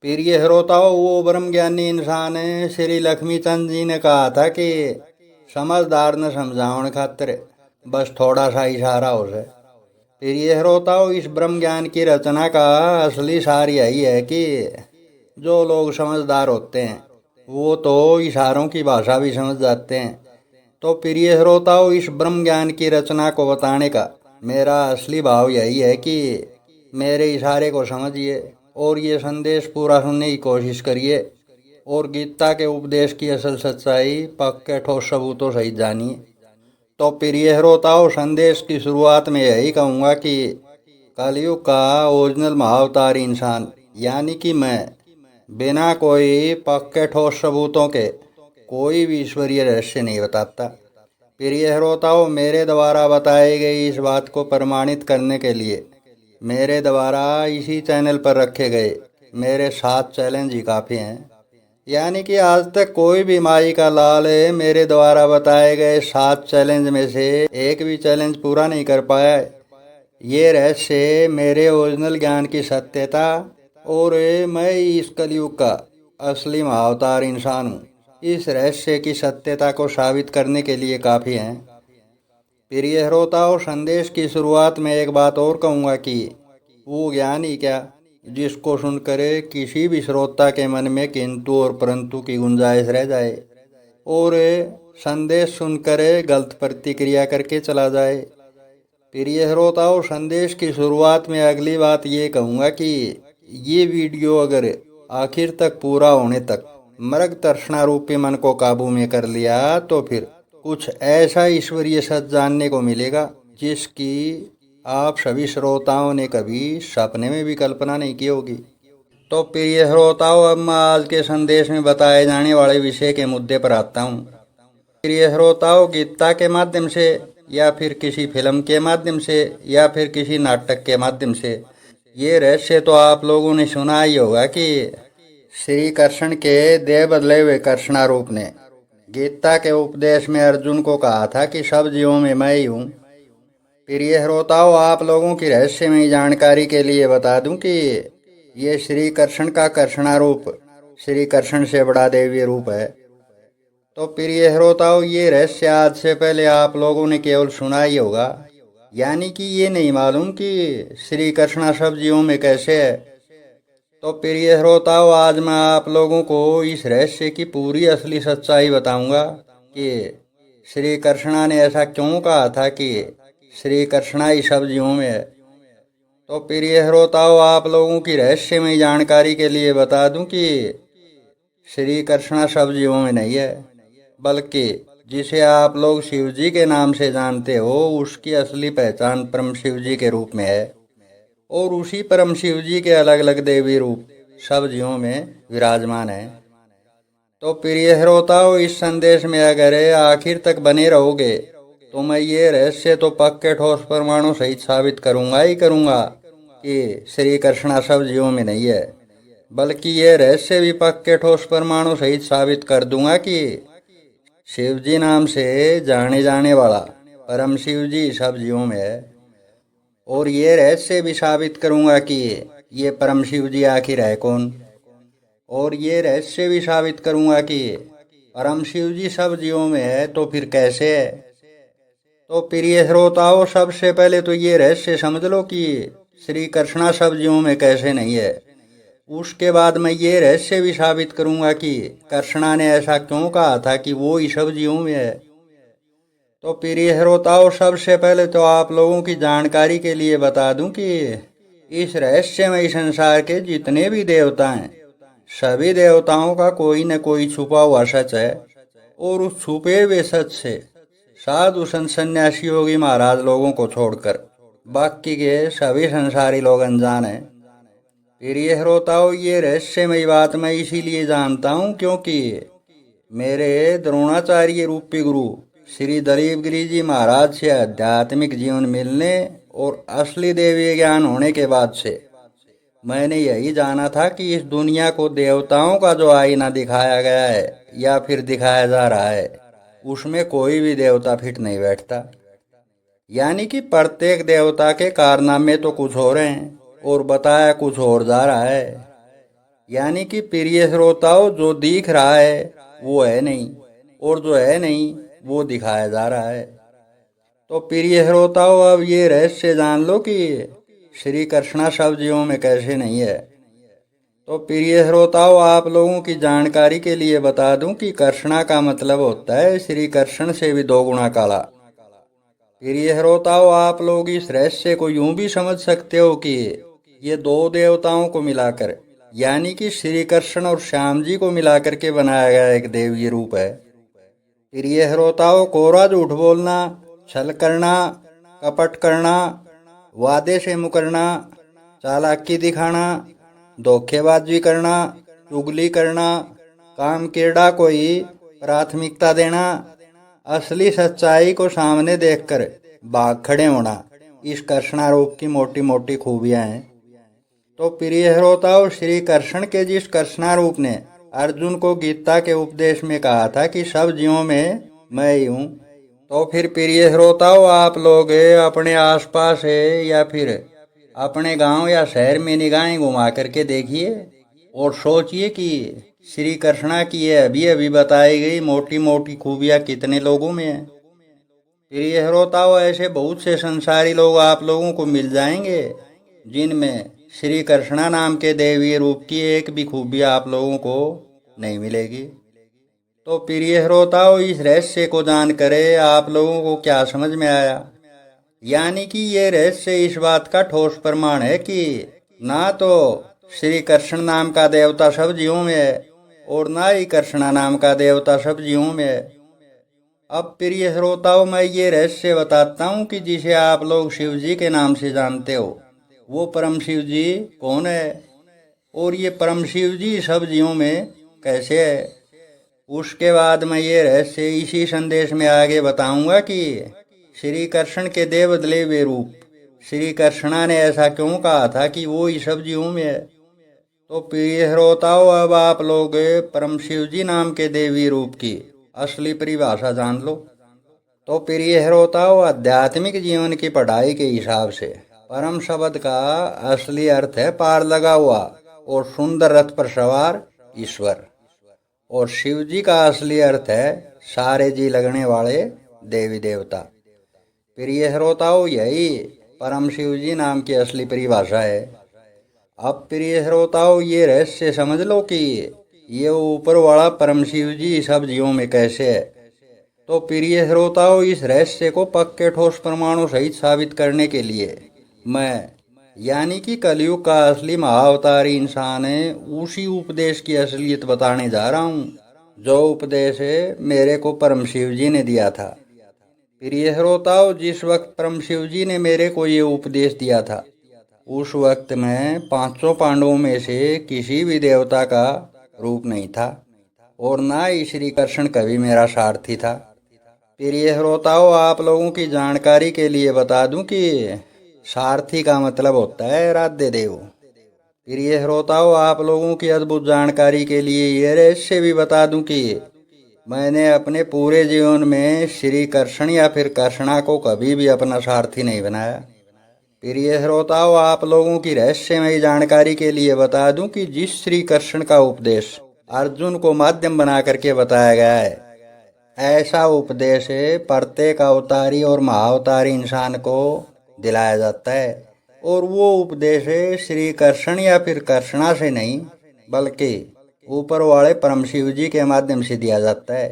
प्रिय श्रोताओं, वो ब्रह्म ज्ञानी इंसान है श्री लक्ष्मी चंद जी ने कहा था कि समझदार न समझावन खातिर बस थोड़ा सा इशारा हो जाए। प्रिय श्रोताओं, इस ब्रह्म ज्ञान की रचना का असली सार यही है कि जो लोग समझदार होते हैं वो तो इशारों की भाषा भी समझ जाते हैं। तो प्रिय श्रोताओं, इस ब्रह्म ज्ञान की रचना को बताने का मेरा असली भाव यही है कि मेरे इशारे को समझिए और ये संदेश पूरा सुनने की कोशिश करिए और गीता के उपदेश की असल सच्चाई पक्के ठोस सबूतों सहित जानिए। तो प्रिय श्रोताओं, संदेश की शुरुआत में यही कहूँगा कि कलयुग का ओरिजिनल महाअवतार इंसान यानी कि मैं बिना कोई पक्के ठोस सबूतों के कोई भी ईश्वरीय रहस्य नहीं बताता। प्रिय श्रोताओं, मेरे द्वारा बताई गई इस बात को प्रमाणित करने के लिए मेरे द्वारा इसी चैनल पर रखे गए मेरे 7 चैलेंज ही काफ़ी हैं। यानी कि आज तक कोई भी माई का लाल मेरे द्वारा बताए गए 7 चैलेंज में से एक भी चैलेंज पूरा नहीं कर पाया है। ये रहस्य मेरे ओरिजिनल ज्ञान की सत्यता और मैं इस कलयुग का असली महाअवतार इंसान हूँ, इस रहस्य की सत्यता को साबित करने के लिए काफ़ी हैं। प्रिय श्रोताओं, संदेश की शुरुआत में एक बात और कहूँगा कि वो ज्ञानी क्या जिसको सुनकर किसी भी श्रोता के मन में किंतु और परंतु की गुंजाइश रह जाए और संदेश सुनकर गलत प्रतिक्रिया करके चला जाए। प्रिय श्रोताओं, संदेश की शुरुआत में अगली बात ये कहूँगा कि ये वीडियो अगर आखिर तक पूरा होने तक मर्ग तृष्णा रूपी मन को काबू में कर लिया तो फिर कुछ ऐसा ईश्वरीय सच जानने को मिलेगा जिसकी आप सभी श्रोताओं ने कभी सपने में भी कल्पना नहीं की होगी। तो प्रिय श्रोताओं, अब मैं आज के संदेश में बताए जाने वाले विषय के मुद्दे पर आता हूँ। प्रिय श्रोताओं, गीता के माध्यम से या फिर किसी फिल्म के माध्यम से या फिर किसी नाटक के माध्यम से ये रहस्य तो आप लोगों ने सुना ही होगा कि श्री कृष्ण के देह बदले हुए कृष्णारूप ने गीता के उपदेश में अर्जुन को कहा था कि सब जीवों में मैं ही हूँ। प्रिय श्रोताओं, आप लोगों की रहस्यमयी जानकारी के लिए बता दूं कि ये श्री कृष्ण का कृष्णारूप श्री कृष्ण से बड़ा दैवीय रूप है। तो प्रिय श्रोताओं, ये रहस्य आज से पहले आप लोगों ने केवल सुना ही होगा, यानी कि ये नहीं मालूम कि श्री कृष्णा सब जीवों में कैसे है। तो प्रिय श्रोताओं, आज मैं आप लोगों को इस रहस्य की पूरी असली सच्चाई बताऊंगा कि श्री कृष्णा ने ऐसा क्यों कहा था कि श्री कृष्णा ही सब जीवों में है। तो प्रिय श्रोताओं, आप लोगों की रहस्यमय जानकारी के लिए बता दूं कि श्री कृष्णा सब जीवों में नहीं है, बल्कि जिसे आप लोग शिव जी के नाम से जानते हो उसकी असली पहचान परम शिव जी के रूप में है और उसी परम शिव जी के अलग अलग देवी रूप सब जीवों में विराजमान है। तो प्रिय श्रोताओं, इस संदेश में अगर आखिर तक बने रहोगे तो मैं ये रहस्य तो पक्के ठोस प्रमाणों सहित साबित करूंगा ही करूंगा कि श्री कृष्णा सब जीवों में नहीं है, बल्कि ये रहस्य भी पक्के ठोस प्रमाणों सहित साबित कर दूंगा कि शिव जी नाम से जाने जाने वाला परम शिव जी सब जीवों में है। और ये रहस्य भी साबित करूंगा कि ये परम शिव जी आखिर है कौन, और ये रहस्य भी साबित करूंगा कि परम शिव जी सब जीवों में है तो फिर कैसे है। तो प्रिय श्रोताओं, सबसे पहले तो ये रहस्य समझ लो कि श्री कृष्णा सब जीवों में कैसे नहीं है। उसके बाद मैं ये रहस्य भी साबित करूंगा कि कृष्णा ने ऐसा क्यों कहा था कि वो ही सब जीवों में है। तो प्रिय श्रोताओं, सबसे पहले तो आप लोगों की जानकारी के लिए बता दूं कि इस रहस्यमय संसार के जितने भी देवता हैं सभी देवताओं का कोई न कोई छुपा हुआ सच है और उस छुपे हुए सच से साधु संत सन्यासी योगी महाराज लोगों को छोड़कर बाकी के सभी संसारी लोग अनजान हैं। प्रिय श्रोताओं, ये रहस्यमयी बात मैं इसीलिए जानता हूँ क्योंकि मेरे द्रोणाचार्य रूपी गुरु श्री दलीप गिरी जी महाराज से आध्यात्मिक जीवन मिलने और असली देवी ज्ञान होने के बाद से मैंने यही जाना था कि इस दुनिया को देवताओं का जो आईना दिखाया गया है या फिर दिखाया जा रहा है उसमें कोई भी देवता फिट नहीं बैठता। यानी कि प्रत्येक देवता के कारनामे तो कुछ हो रहे हैं और बताया कुछ और जा रहा है। यानी कि प्रिय श्रोताओं, जो दिख रहा है वो है नहीं, और जो है नहीं वो दिखाया जा रहा है। तो प्रिय श्रोताओं, अब ये रहस्य जान लो कि श्री कृष्णा सब जीवों में कैसे नहीं है। तो प्रिय श्रोताओं, आप लोगों की जानकारी के लिए बता दूं कि कृष्णा का मतलब होता है श्री कृष्ण से भी 2 गुना काला। प्रिय श्रोताओं, आप लोग इस रहस्य को यूं भी समझ सकते हो कि ये 2 देवताओं को मिलाकर, यानी कि श्री कृष्ण और श्याम जी को मिलाकर के बनाया गया एक देवीय रूप है। प्रिय श्रोताओं, कोरा झूठ बोलना, छल करना, कपट करना, वादे से मुकरना, चालाकी दिखाना, धोखेबाजी करना, चुगली करना, काम केड़ा कोई प्राथमिकता देना, असली सच्चाई को सामने देखकर भाग खड़े होना, इस कृष्णारूप की मोटी मोटी खूबियां हैं। तो प्रिय श्रोताओं, श्री कृष्ण के जिस कृष्णारूप ने अर्जुन को गीता के उपदेश में कहा था कि सब जीवों में मैं ही हूँ, तो फिर प्रिय श्रोताओं, आप लोग अपने आसपास है या फिर अपने गांव या शहर में निगाहें घुमा करके देखिए और सोचिए कि श्री कृष्णा की ये अभी अभी बताई गई मोटी मोटी खूबियाँ कितने लोगों में है। प्रिय श्रोताओं, ऐसे बहुत से संसारी लोग आप लोगों को मिल जाएंगे जिनमें श्री कृष्णा नाम के दैवीय रूप की एक भी खूबी आप लोगों को नहीं मिलेगी। तो प्रिय श्रोताओं, इस रहस्य को जानकर आप लोगों को क्या समझ में आया? यानी कि ये रहस्य इस बात का ठोस प्रमाण है कि ना तो श्री कृष्ण नाम का देवता सब जीवों में है और ना ही कृष्णा नाम का देवता सब जीवों में है। अब प्रिय श्रोताओं, मैं ये रहस्य बताता हूँ कि जिसे आप लोग शिव जी के नाम से जानते हो, वो परम शिव जी कौन है और ये परम शिव जी सब जीवों में कैसे है। उसके बाद मैं ये रहस्य इसी संदेश में आगे बताऊंगा कि श्री कृष्ण के दे बदले हुए रूप श्री कृष्णा ने ऐसा क्यों कहा था कि वो ही सब जीवों में है। तो प्रिय श्रोताओं, अब आप लोग परम शिव जी नाम के देवी रूप की असली परिभाषा जान लो। तो प्रिय श्रोताओं, आध्यात्मिक जीवन की पढ़ाई के हिसाब से परम शब्द का असली अर्थ है पार लगा हुआ और सुंदर रथ पर सवार ईश्वर, और शिव जी का असली अर्थ है सारे जी लगने वाले देवी देवता। प्रिय श्रोताओं, यही परम शिव जी नाम की असली परिभाषा है। अब प्रिय श्रोताओं, ये रहस्य समझ लो कि ये ऊपर वाला परम शिव जी सब जीवों में कैसे है। तो प्रिय श्रोताओं, इस रहस्य को पक्के ठोस प्रमाणों सहित साबित करने के लिए मैं, यानी कि कलयुग का असली महाअवतारी इंसान है, उसी उपदेश की असलियत बताने जा रहा हूँ जो उपदेश मेरे को परम शिव जी ने दिया था। प्रिय श्रोताओं, जिस वक्त परम शिव जी ने मेरे को ये उपदेश दिया था, उस वक्त मैं 5 पांडवों में से किसी भी देवता का रूप नहीं था और ना ही श्री कृष्ण कभी मेरा सारथी था। प्रिय श्रोताओं, आप लोगों की जानकारी के लिए बता दूं कि सारथी का मतलब होता है आराध्य देव। प्रिय श्रोताओं, आप लोगों की अद्भुत जानकारी के लिए ये रहस्य भी बता दूं कि मैंने अपने पूरे जीवन में श्री कृष्ण या फिर कृष्णा को कभी भी अपना सारथी नहीं बनाया। प्रिय श्रोताओं, आप लोगों की रहस्यमयी जानकारी के लिए बता दूं कि जिस श्री कृष्ण का उपदेश अर्जुन को माध्यम बना करके बताया गया है, ऐसा उपदेश प्रत्येक अवतारी और महाअवतारी इंसान को दिलाया जाता है, और वो उपदेश श्री कृष्ण या फिर कृष्णा से नहीं बल्कि ऊपर वाले परम शिव जी के माध्यम से दिया जाता है।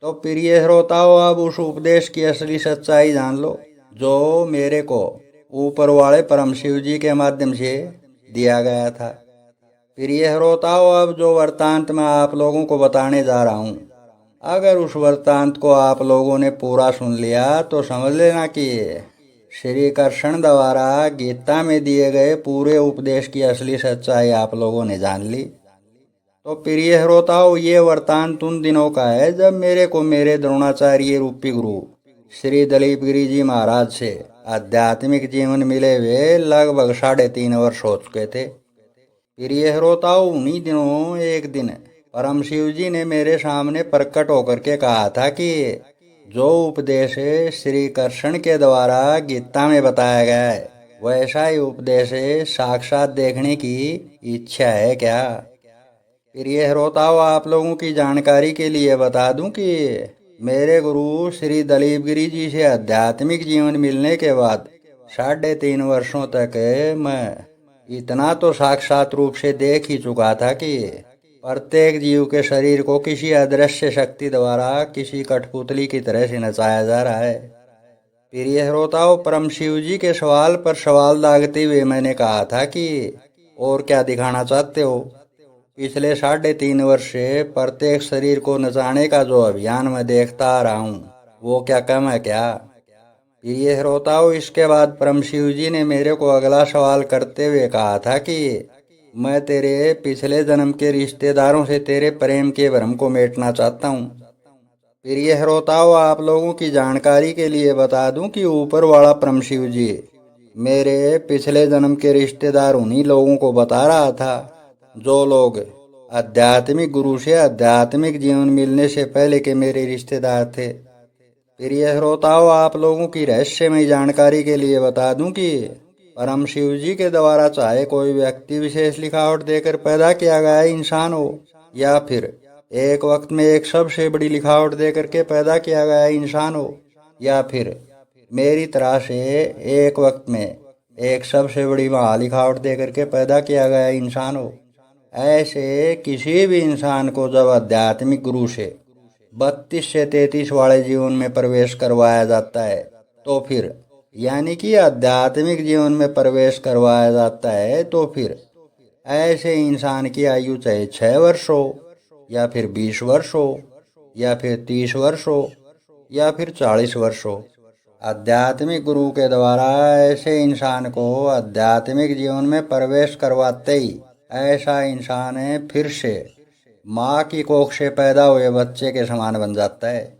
तो प्रिय श्रोताओं, अब उस उपदेश की असली सच्चाई जान लो जो मेरे को ऊपर वाले परम शिव जी के माध्यम से दिया गया था। प्रिय श्रोताओं, अब जो वृत्तांत मैं आप लोगों को बताने जा रहा हूँ, अगर उस वृत्तांत को आप लोगों ने पूरा सुन लिया तो समझ लेना कि श्री कृष्ण द्वारा गीता में दिए गए पूरे उपदेश की असली सच्चाई आप लोगों ने जान ली। तो प्रिय श्रोताओं, ये वृत्तांत उन दिनों का है जब मेरे को मेरे द्रोणाचार्य रूपी गुरु श्री दलीप गिरी जी महाराज से आध्यात्मिक जीवन मिले हुए लगभग 3.5 वर्ष हो चुके थे। प्रिय श्रोताओं, उन्हीं दिनों एक दिन परम शिव जी ने मेरे सामने प्रकट होकर के कहा था कि जो उपदेश श्री कृष्ण के द्वारा गीता में बताया गया है वैसा ही उपदेश साक्षात देखने की इच्छा है क्या? प्रिय श्रोताओं, आप लोगों की जानकारी के लिए बता दूं कि मेरे गुरु श्री दलीप गिरी जी से आध्यात्मिक जीवन मिलने के बाद 3.5 वर्षों तक मैं इतना तो साक्षात रूप से देख ही चुका था कि प्रत्येक जीव के शरीर को किसी अदृश्य शक्ति द्वारा किसी कठपुतली की तरह से नचाया जा रहा है। प्रिय श्रोताओं, परम शिव जी के सवाल पर सवाल दागते हुए मैंने कहा था कि और क्या दिखाना चाहते हो? पिछले 3.5 वर्ष से प्रत्येक शरीर को नचाने का जो अभियान मैं देखता आ रहा हूँ, वो क्या कम है क्या? प्रिय श्रोताओं, इसके बाद परम शिव जी ने मेरे को अगला सवाल करते हुए कहा था कि मैं तेरे पिछले जन्म के रिश्तेदारों से तेरे प्रेम के भ्रम को मिटाना चाहता हूँ। प्रिय श्रोताओं, आप लोगों की जानकारी के लिए बता दूं कि ऊपर वाला परम शिव जी मेरे पिछले जन्म के रिश्तेदार उन्हीं लोगों को बता रहा था जो लोग आध्यात्मिक गुरु से आध्यात्मिक जीवन मिलने से पहले के मेरे रिश्तेदार थे। प्रिय श्रोताओं, आप लोगों की रहस्यमय जानकारी के लिए बता दूं कि परम शिव जी के द्वारा चाहे कोई व्यक्ति विशेष लिखावट देकर पैदा किया गया इंसान हो या फिर एक वक्त में एक सबसे बड़ी लिखावट देकर के पैदा किया गया इंसान हो या फिर मेरी तरह से एक वक्त में एक सबसे बड़ी महालिखावट देकर के पैदा किया गया इंसान हो, ऐसे किसी भी इंसान को जब आध्यात्मिक गुरु से 32 से 33 वाले जीवन में प्रवेश करवाया जाता है तो फिर यानी कि आध्यात्मिक जीवन में प्रवेश करवाया जाता है तो फिर ऐसे इंसान की आयु चाहे 6 वर्ष हो या फिर 20 वर्ष हो या फिर 30 वर्ष हो या फिर 40 वर्ष हो, आध्यात्मिक गुरु के द्वारा ऐसे इंसान को आध्यात्मिक जीवन में प्रवेश करवाते ही ऐसा इंसान फिर से माँ की कोख से पैदा हुए बच्चे के समान बन जाता है।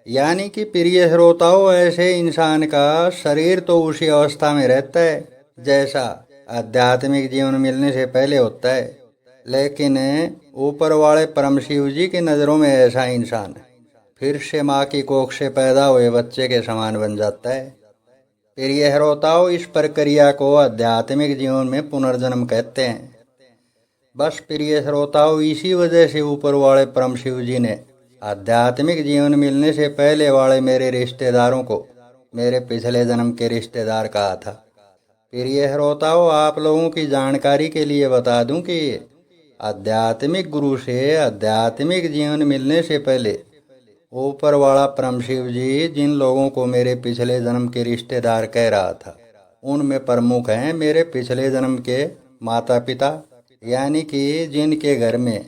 यानी कि प्रिय श्रोताओं, ऐसे इंसान का शरीर तो उसी अवस्था में रहता है जैसा आध्यात्मिक जीवन मिलने से पहले होता है, लेकिन ऊपर वाले परम शिव जी की नज़रों में ऐसा इंसान फिर से माँ की कोख से पैदा हुए बच्चे के समान बन जाता है। प्रिय श्रोताओं, इस प्रक्रिया को आध्यात्मिक जीवन में पुनर्जन्म कहते हैं। बस प्रिय श्रोताओं, इसी वजह से ऊपर वाले परम शिव जी ने आध्यात्मिक जीवन मिलने से पहले वाले मेरे रिश्तेदारों को मेरे पिछले जन्म के रिश्तेदार कहा था। प्रिय श्रोताओं, आप लोगों की जानकारी के लिए बता दूं कि आध्यात्मिक गुरु से आध्यात्मिक जीवन मिलने से पहले ऊपर वाला परम शिव जी जिन लोगों को मेरे पिछले जन्म के रिश्तेदार कह रहा था, उनमें प्रमुख हैं मेरे पिछले जन्म के माता पिता, यानी कि जिनके घर में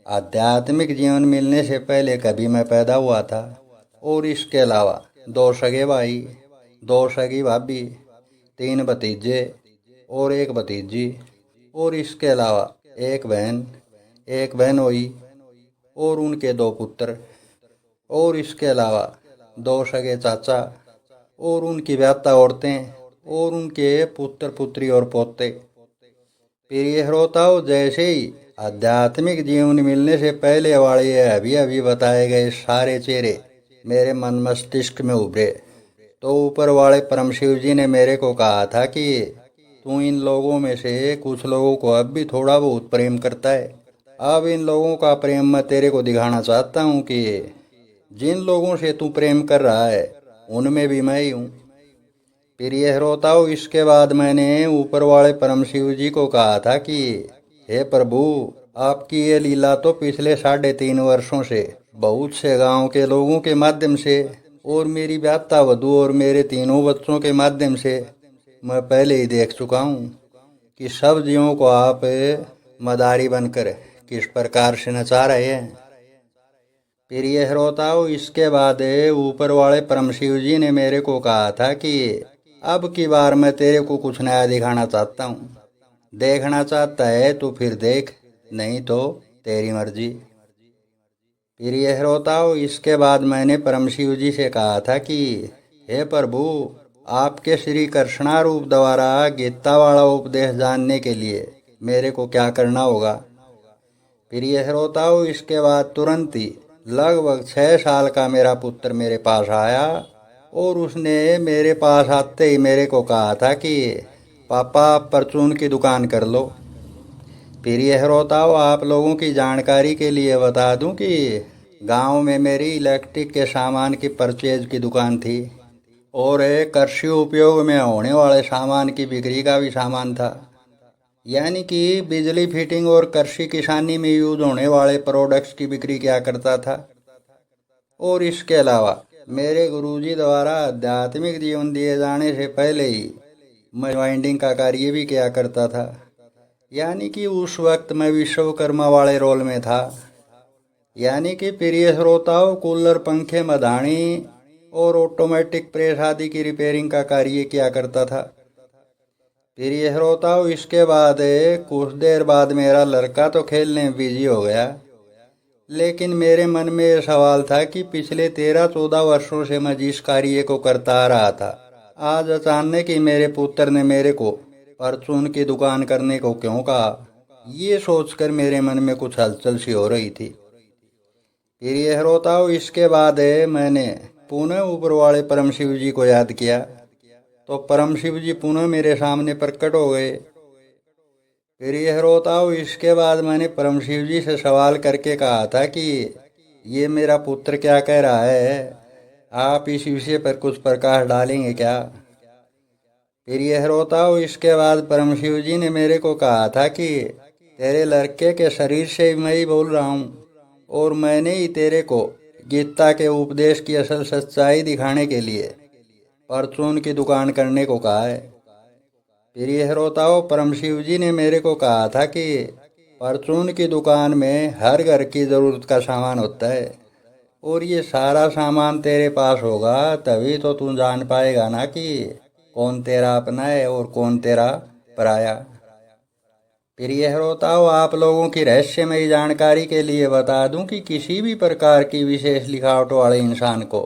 आध्यात्मिक जीवन मिलने से पहले कभी मैं पैदा हुआ था, और इसके अलावा 2 सगे भाई, 2 सगी भाभी, 3 भतीजे और 1 भतीजी, और इसके अलावा एक बहन हुई और उनके 2 पुत्र, और इसके अलावा 2 सगे चाचा और उनकी ब्याहता औरतें और उनके पुत्र पुत्री और पोते। प्रिय श्रोताओं, जैसे ही आध्यात्मिक जीवन मिलने से पहले वाले अभी अभी बताए गए सारे चेहरे मेरे मन मस्तिष्क में उभरे तो ऊपर वाले परम शिव जी ने मेरे को कहा था कि तू इन लोगों में से कुछ लोगों को अब भी थोड़ा बहुत प्रेम करता है। अब इन लोगों का प्रेम मैं तेरे को दिखाना चाहता हूँ कि जिन लोगों से तू प्रेम कर रहा है उनमें भी मैं ही हूँ। प्रिय श्रोताओं, इसके बाद मैंने ऊपर वाले परम शिव जी को कहा था कि हे प्रभु, आपकी ये लीला तो पिछले 3.5 वर्षों से बहुत से गांव के लोगों के माध्यम से और मेरी ब्याहता वधू और मेरे 3 बच्चों के माध्यम से मैं पहले ही देख चुका हूँ कि सब जीवों को आप मदारी बनकर किस प्रकार से नचा रहे हैं। प्रिय श्रोताओं, इसके बाद ऊपर वाले परम शिव जी ने मेरे को कहा था कि अब की बार मैं तेरे को कुछ नया दिखाना चाहता हूँ। देखना चाहता है तो फिर देख, नहीं तो तेरी मर्जी। प्रिय श्रोताओं, इसके बाद मैंने परम शिव जी से कहा था कि हे प्रभु, आपके श्री कृष्णा रूप द्वारा गीता वाला उपदेश जानने के लिए मेरे को क्या करना होगा। प्रिय श्रोताओं, इसके बाद तुरंत ही लगभग 6 साल का मेरा पुत्र मेरे पास आया और उसने मेरे पास आते ही मेरे को कहा था कि पापा आप परचून की दुकान कर लो। फिर यह रोताओ आप लोगों की जानकारी के लिए बता दूं कि गांव में मेरी इलेक्ट्रिक के सामान की परचेज की दुकान थी और एक कृषि उपयोग में होने वाले सामान की बिक्री का भी सामान था। यानी कि बिजली फिटिंग और कृषि किसानी में यूज होने वाले प्रोडक्ट्स की बिक्री किया करता था। और इसके अलावा मेरे गुरुजी द्वारा आध्यात्मिक जीवन दिए जाने से पहले ही मैं वाइंडिंग का कार्य भी किया करता था। यानी कि उस वक्त मैं विश्वकर्मा वाले रोल में था। यानी कि प्रिय श्रोताओं, कूलर, पंखे, मधानी और ऑटोमेटिक प्रेस आदि की रिपेयरिंग का कार्य किया करता था। फिर यह श्रोताओं, इसके बाद कुछ देर बाद मेरा लड़का तो खेलने में बिजी हो गया, लेकिन मेरे मन में यह सवाल था कि पिछले 13-14 वर्षों से मैं जिस कार्य को करता आ रहा था, आज अचानक ही मेरे पुत्र ने मेरे को परचून की दुकान करने को क्यों कहा। ये सोचकर मेरे मन में कुछ हलचल सी हो रही थी। फिर यह श्रोताओं, इसके बाद मैंने पुनः ऊपर वाले परम शिव जी को याद किया तो परम शिव जी पुनः मेरे सामने प्रकट हो गए। फिर यह श्रोताओं, इसके बाद मैंने परम शिव जी से सवाल करके कहा था कि ये मेरा पुत्र क्या कह रहा है, आप इस विषय पर कुछ प्रकाश डालेंगे क्या। फिर यह श्रोताओं, इसके बाद परम शिव जी ने मेरे को कहा था कि तेरे लड़के के शरीर से मैं ही बोल रहा हूँ और मैंने ही तेरे को गीता के उपदेश की असल सच्चाई दिखाने के लिए परचून की दुकान करने को कहा है। फिर यह श्रोताओं, परम शिव जी ने मेरे को कहा था कि परचून की दुकान में हर घर की ज़रूरत का सामान होता है और ये सारा सामान तेरे पास होगा तभी तो तू जान पाएगा ना कि कौन तेरा अपना है और कौन तेरा पराया। फिर यह श्रोताओं, आप लोगों की रहस्यमयी जानकारी के लिए बता दूं कि किसी भी प्रकार की विशेष लिखावट वाले इंसान को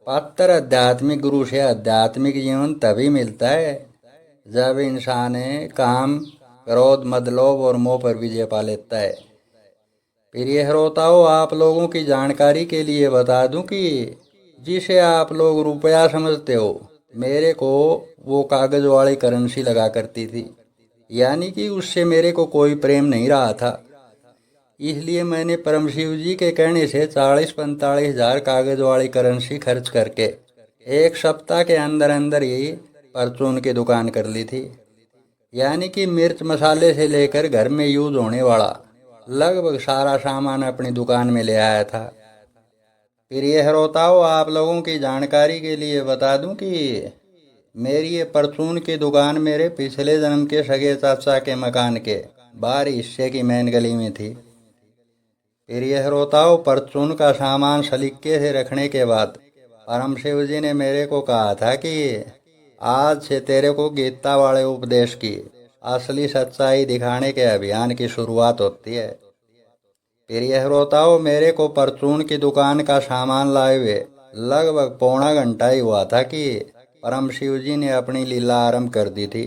पात्र आध्यात्मिक गुरु से आध्यात्मिक जीवन तभी मिलता है जब इंसान काम, क्रोध, मद, लोभ और मोह पर विजय पा लेता है। फिर यह श्रोताओं, आप लोगों की जानकारी के लिए बता दूं कि जिसे आप लोग रुपया समझते हो, मेरे को वो कागज वाली करेंसी लगा करती थी। यानी कि उससे मेरे को कोई प्रेम नहीं रहा था। इसलिए मैंने परम शिव जी के कहने से 40-45 हज़ार कागज वाली करेंसी खर्च करके एक सप्ताह के अंदर अंदर ही परचून की दुकान कर ली थी। यानी कि मिर्च मसाले से लेकर घर में यूज होने वाला लगभग सारा सामान अपनी दुकान में ले आया था। फिर यह श्रोताओं, आप लोगों की जानकारी के लिए बता दूं कि मेरी ये परचून की दुकान मेरे पिछले जन्म के सगे चाचा के मकान के बाहरी हिस्से की मेन गली में थी। फिर यह श्रोताओं, परचून का सामान सलीके से रखने के बाद परम शिव जी ने मेरे को कहा था कि आज से तेरे को गीता वाले उपदेश की असली सच्चाई दिखाने के अभियान की शुरुआत होती है। फिर यह श्रोताओं, मेरे को परचून की दुकान का सामान लाए हुए लगभग पौना घंटा ही हुआ था कि परम शिव जी ने अपनी लीला आरंभ कर दी थी।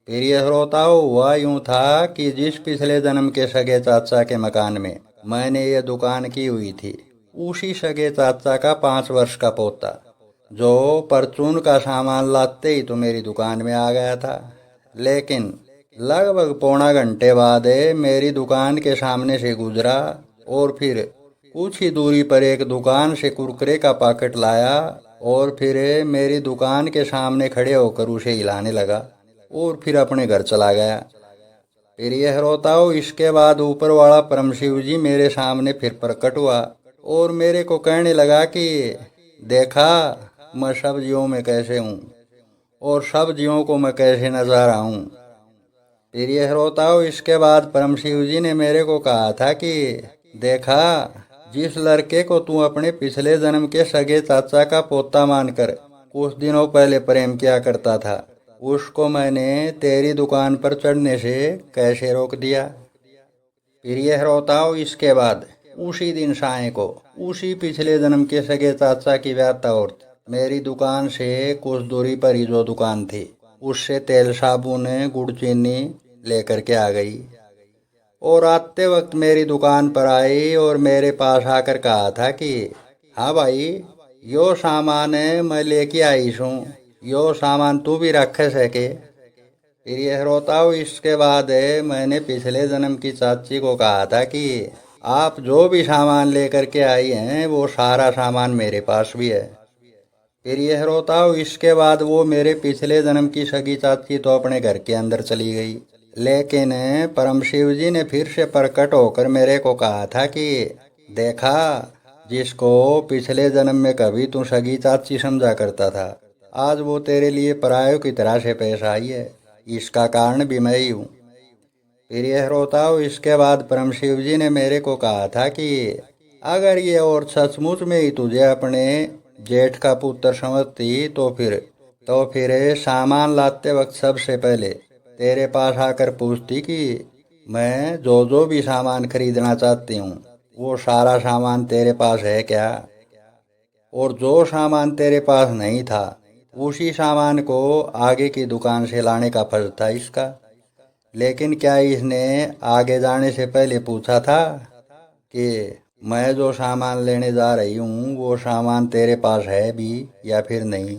फिर यह श्रोताओं, हुआ यूं था कि जिस पिछले जन्म के सगे चाचा के मकान में मैंने ये दुकान की हुई थी, उसी सगे चाचा का 5 वर्ष का पोता जो परचून का सामान लाते ही तो मेरी दुकान में आ गया था। लेकिन लगभग पौना घंटे बाद मेरी दुकान के सामने से गुजरा और फिर कुछ ही दूरी पर एक दुकान से कुरकुरे का पैकेट लाया और फिर मेरी दुकान के सामने खड़े होकर उसे हिलाने लगा और फिर अपने घर चला गया। फिर यह श्रोताओं, इसके बाद ऊपर वाला परम शिव जी मेरे सामने फिर प्रकट हुआ और मेरे को कहने लगा कि देखा मैं सब जीवों में कैसे हूँ और सब जीवों को मैं कैसे नजर आ रहा हूँ। फिर यह श्रोताओं, इसके बाद परम शिव जी ने मेरे को कहा था कि देखा जिस लड़के को तू अपने पिछले जन्म के सगे चाचा का पोता मानकर कुछ दिनों पहले प्रेम किया करता था, उसको मैंने तेरी दुकान पर चढ़ने से कैसे रोक दिया। फिर यह श्रोताओं, इसके बाद उसी दिन साय को उसी पिछले जन्म के सगे चाचा की व्याता औरत मेरी दुकान से कुछ दूरी पर ही जो दुकान थी उससे तेल, साबुन, गुड़, चीनी लेकर के आ गई और आते वक्त मेरी दुकान पर आई और मेरे पास आकर कहा था कि हाँ भाई, यो सामान मैं लेके आई हूँ, यो सामान तू भी रख सके। फिर यह श्रोताओं, इसके बाद मैंने पिछले जन्म की चाची को कहा था कि आप जो भी सामान लेकर के आई हैं वो सारा सामान मेरे पास भी है। फिर यह श्रोताओं, इसके बाद वो मेरे पिछले जन्म की सगी चाची तो अपने घर के अंदर चली गई, लेकिन परम शिव जी ने फिर से प्रकट होकर मेरे को कहा था कि देखा, जिसको पिछले जन्म में कभी तू सगी चाची समझा करता था, आज वो तेरे लिए परायों की तरह से पेश आई है। इसका कारण भी मैं ही हूँ। फिर यह श्रोताओं, इसके बाद परम शिव जी ने मेरे को कहा था कि अगर ये और सचमुच में ही तुझे अपने जेठ का पुत्र समझती तो फिर सामान लाते वक्त सबसे पहले तेरे पास आकर पूछती कि मैं जो जो भी सामान खरीदना चाहती हूँ वो सारा सामान तेरे पास है क्या, और जो सामान तेरे पास नहीं था उसी सामान को आगे की दुकान से लाने का फर्ज था इसका। लेकिन क्या इसने आगे जाने से पहले पूछा था कि मैं जो सामान लेने जा रही हूँ वो सामान तेरे पास है भी या फिर नहीं।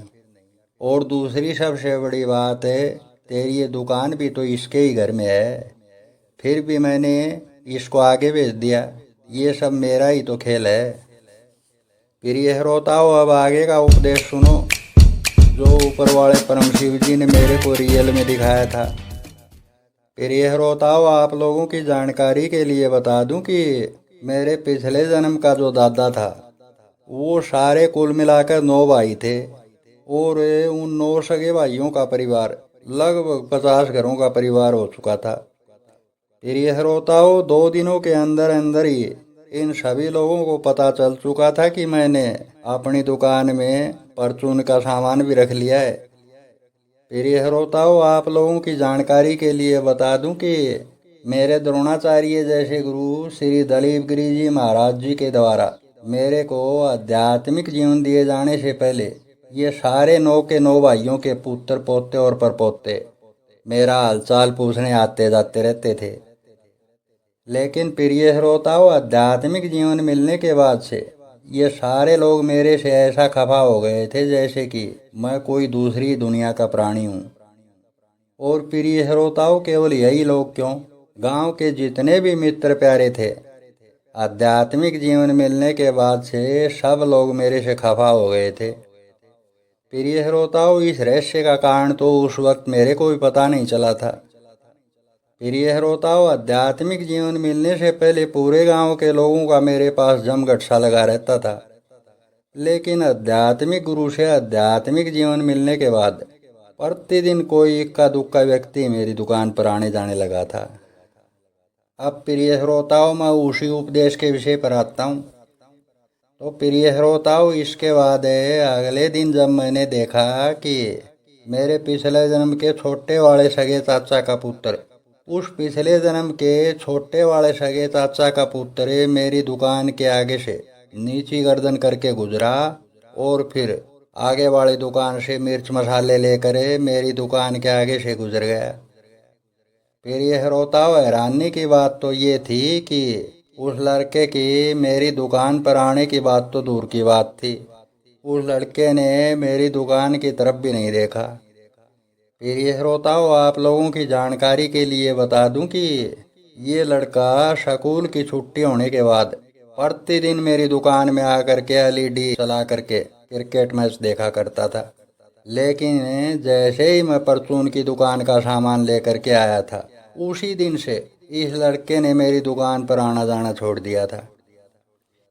और दूसरी सबसे बड़ी बात है, तेरी ये दुकान भी तो इसके ही घर में है, फिर भी मैंने इसको आगे भेज दिया। ये सब मेरा ही तो खेल है। फिर ये श्रोताओं, अब आगे का उपदेश सुनो जो ऊपर वाले परम शिव जी ने मेरे को रियल में दिखाया था। फिर यह श्रोताओं, आप लोगों की जानकारी के लिए बता दूं कि मेरे पिछले जन्म का जो दादा था वो सारे कुल मिलाकर 9 भाई थे, और उन 9 सगे भाइयों का परिवार लगभग 50 घरों का परिवार हो चुका था। फिर यह श्रोताओं, 2 दिनों के अंदर अंदर ही इन सभी लोगों को पता चल चुका था कि मैंने अपनी दुकान में परचून का सामान भी रख लिया है। फिर यह श्रोताओं, आप लोगों की जानकारी के लिए बता दूं कि मेरे द्रोणाचार्य जैसे गुरु श्री दलीप गिरी जी महाराज जी के द्वारा मेरे को आध्यात्मिक जीवन दिए जाने से पहले ये सारे 9 के 9 भाइयों के पुत्र पोते और परपोते मेरा हालचाल पूछने आते जाते रहते थे। लेकिन प्रिय श्रोताओं, आध्यात्मिक जीवन मिलने के बाद से ये सारे लोग मेरे से ऐसा खफा हो गए थे जैसे कि मैं कोई दूसरी दुनिया का प्राणी हूँ। और प्रिय श्रोताओं, केवल यही लोग क्यों, गांव के जितने भी मित्र प्यारे थे, आध्यात्मिक जीवन मिलने के बाद से सब लोग मेरे से खफा हो गए थे। प्रिय श्रोताओं, इस रहस्य का कारण तो उस वक्त मेरे को भी पता नहीं चला था। प्रिय श्रोताओं, आध्यात्मिक जीवन मिलने से पहले पूरे गांव के लोगों का मेरे पास जमघट सा लगा रहता था, लेकिन आध्यात्मिक गुरु से आध्यात्मिक जीवन मिलने के बाद प्रतिदिन कोई इक्का दुक्का व्यक्ति मेरी दुकान पर आने जाने लगा था। अब प्रिय श्रोताओं, मैं उसी उपदेश के विषय पर आता हूँ। तो प्रिय श्रोताओं, इसके बाद अगले दिन जब मैंने देखा कि मेरे पिछले जन्म के छोटे वाले सगे चाचा का पुत्र, उस पिछले जन्म के छोटे वाले सगे चाचा का पुत्र मेरी दुकान के आगे से नीची गर्दन करके गुजरा और फिर आगे वाली दुकान से मिर्च मसाले लेकर मेरी दुकान के आगे से गुजर गया। फिर यह श्रोताओं, हैरानी की बात तो ये थी कि उस लड़के की मेरी दुकान पर आने की बात तो दूर की बात थी, उस लड़के ने मेरी दुकान की तरफ भी नहीं देखा। फिर ये श्रोताओं, आप लोगों की जानकारी के लिए बता दूं कि ये लड़का स्कूल की छुट्टी होने के बाद प्रतिदिन मेरी दुकान में आकर के एलईडी चला करके क्रिकेट मैच देखा करता था। लेकिन जैसे ही मैं परचून की दुकान का सामान लेकर के आया था, उसी दिन से इस लड़के ने मेरी दुकान पर आना जाना छोड़ दिया था।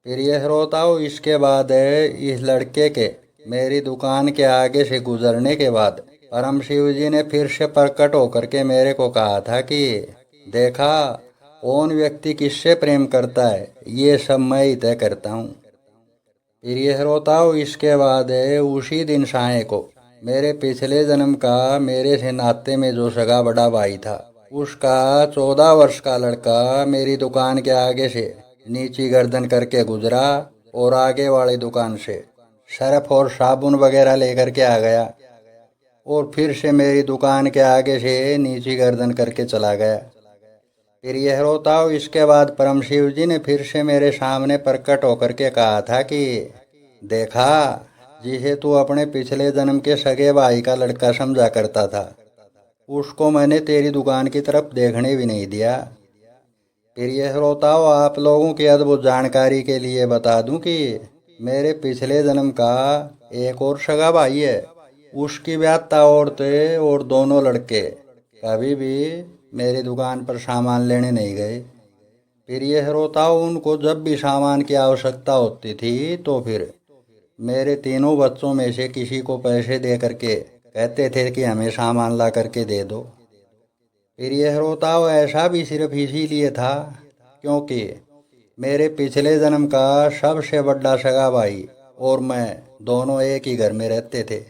फिर ये श्रोताओं, इसके बाद इस लड़के के मेरी दुकान के आगे से गुजरने के बाद परम शिव जी ने फिर से प्रकट होकर के मेरे को कहा था कि देखा, कौन व्यक्ति किससे प्रेम करता है ये सब मैं ही तय करता हूँ। फिर ये श्रोताओं, इसके बाद उसी दिन साय को मेरे पिछले जन्म का मेरे से नाते में जो सगा बड़ा भाई था, उसका 14 वर्ष का लड़का मेरी दुकान के आगे से नीची गर्दन करके गुजरा और आगे वाली दुकान से सर्फ और साबुन वगैरह लेकर के आ गया और फिर से मेरी दुकान के आगे से नीची गर्दन करके चला गया। फिर यह श्रोताओं, इसके बाद परम शिव जी ने फिर से मेरे सामने प्रकट होकर के कहा था कि देखा, जिसे तू अपने पिछले जन्म के सगे भाई का लड़का समझा करता था, उसको मैंने तेरी दुकान की तरफ देखने भी नहीं दिया। फिर ये श्रोताओं, आप लोगों की अद्भुत जानकारी के लिए बता दूं कि मेरे पिछले जन्म का एक और सगा भाई है। उसकी व्याख्या औरतें और दोनों लड़के कभी भी मेरी दुकान पर सामान लेने नहीं गए। फिर ये श्रोताओं, उनको जब भी सामान की आवश्यकता होती थी तो फिर मेरे तीनों बच्चों में से किसी को पैसे दे करके कहते थे कि हमें सामान ला करके दे दो। फिर यह रोताव ऐसा भी सिर्फ इसीलिए था क्योंकि मेरे पिछले जन्म का सबसे बड़ा सगा भाई और मैं दोनों एक ही घर में रहते थे।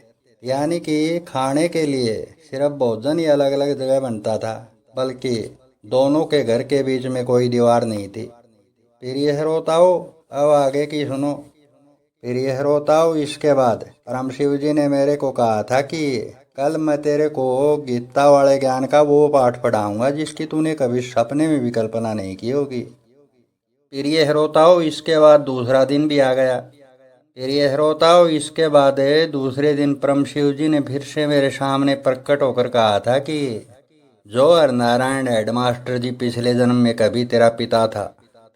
यानी कि खाने के लिए सिर्फ भोजन ही अलग अलग जगह बनता था, बल्कि दोनों के घर के बीच में कोई दीवार नहीं थी। फिर यह रोताओ, अब आगे की सुनो। फिर यह रोताओ, इसके बाद परम शिव जी ने मेरे को कहा था कि कल मैं तेरे को गीता वाले ज्ञान का वो पाठ पढ़ाऊंगा जिसकी तूने कभी सपने में भी कल्पना नहीं की होगी। फिर ये रोताओ, इसके बाद दूसरा दिन भी आ गया। फिर ये रोताओ, इसके बाद दूसरे दिन परम शिव जी ने फिर से मेरे सामने प्रकट होकर कहा था कि जो हर नारायण हेडमास्टर जी पिछले जन्म में कभी तेरा पिता था,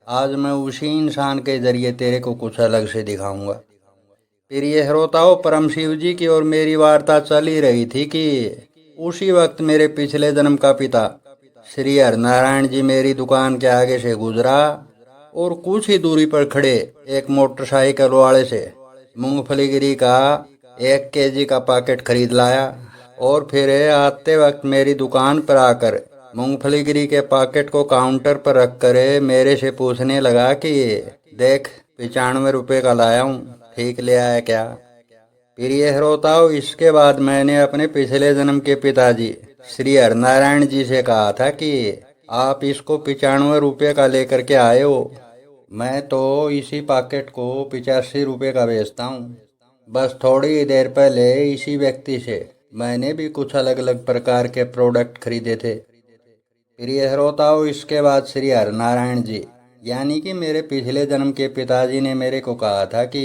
आज मैं उसी इंसान के जरिए तेरे को कुछ अलग से दिखाऊंगा। फिर ये श्रोताओं, परम शिव जी की और मेरी वार्ता चल ही रही थी कि उसी वक्त मेरे पिछले जन्म का पिता श्री हरनारायण जी मेरी दुकान के आगे से गुजरा और कुछ ही दूरी पर खड़े एक मोटरसाइकिल वाले से मूंगफली गिरी का 1 केजी का पैकेट खरीद लाया और फिर आते वक्त मेरी दुकान पर आकर मूंगफली गिरी के पैकेट को काउंटर पर रख कर मेरे से पूछने लगा कि देख, 95 रुपये का लाया हूँ, ठीक ले आया क्या। फिर ये श्रोताओं, इसके बाद मैंने अपने पिछले जन्म के पिताजी श्री हरनारायण जी से कहा था कि आप इसको 95 रुपये का लेकर के आए हो, मैं तो इसी पैकेट को 85 रुपये का बेचता हूँ। बस थोड़ी ही देर पहले इसी व्यक्ति से मैंने भी कुछ अलग अलग प्रकार के प्रोडक्ट खरीदे थे। फिर ये श्रोताओं, इसके बाद श्री हरनारायण जी यानी कि मेरे पिछले जन्म के पिताजी ने मेरे को कहा था कि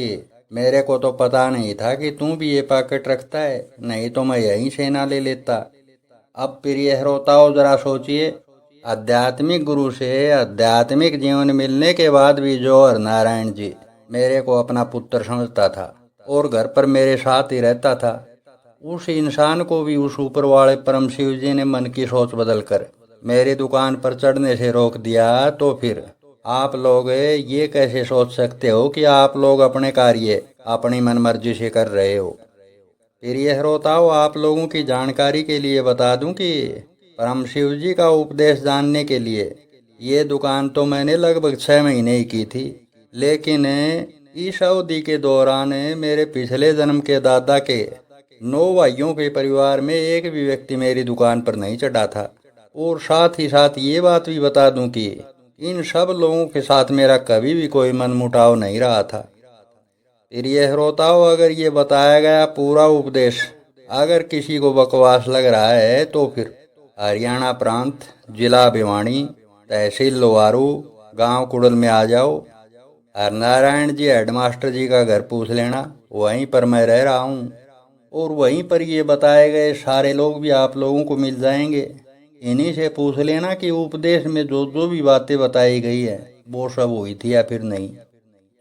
मेरे को तो पता नहीं था कि तू भी ये पैकेट रखता है, नहीं तो मैं यहीं से ना ले लेता। अब फिर ये श्रोताओं, जरा सोचिए, आध्यात्मिक गुरु से आध्यात्मिक जीवन मिलने के बाद भी जो हरनारायण जी मेरे को अपना पुत्र समझता था और घर पर मेरे साथ ही रहता था, उस इंसान को भी उस ऊपर वाले परम शिव जी ने मन की सोच बदल कर मेरी दुकान पर चढ़ने से रोक दिया, तो फिर आप लोग ये कैसे सोच सकते हो कि आप लोग अपने कार्य अपनी मनमर्जी से कर रहे हो। फिर यह श्रोताओं, आप लोगों की जानकारी के लिए बता दूं कि परम शिव जी का उपदेश जानने के लिए ये दुकान तो मैंने लगभग 6 महीने ही की थी, लेकिन इस अवधि के दौरान मेरे पिछले जन्म के दादा के 9 भाइयों के परिवार में एक भी व्यक्ति मेरी दुकान पर नहीं चढ़ा था। और साथ ही साथ ये बात भी बता दूं कि इन सब लोगों के साथ मेरा कभी भी कोई मनमुटाव नहीं रहा था। फिर ये श्रोताओं, अगर ये बताया गया पूरा उपदेश अगर किसी को बकवास लग रहा है तो फिर हरियाणा प्रांत, जिला भिवानी, तहसील लोहारू, गांव कुड़ल में आ जाओ। हरनारायण जी हेडमास्टर जी का घर पूछ लेना, वहीं पर मैं रह रहा हूँ और वहीं पर ये बताए गए सारे लोग भी आप लोगों को मिल जाएंगे। इन्हीं से पूछ लेना कि उपदेश में जो जो भी बातें बताई गई है वो सब हुई थी या फिर नहीं।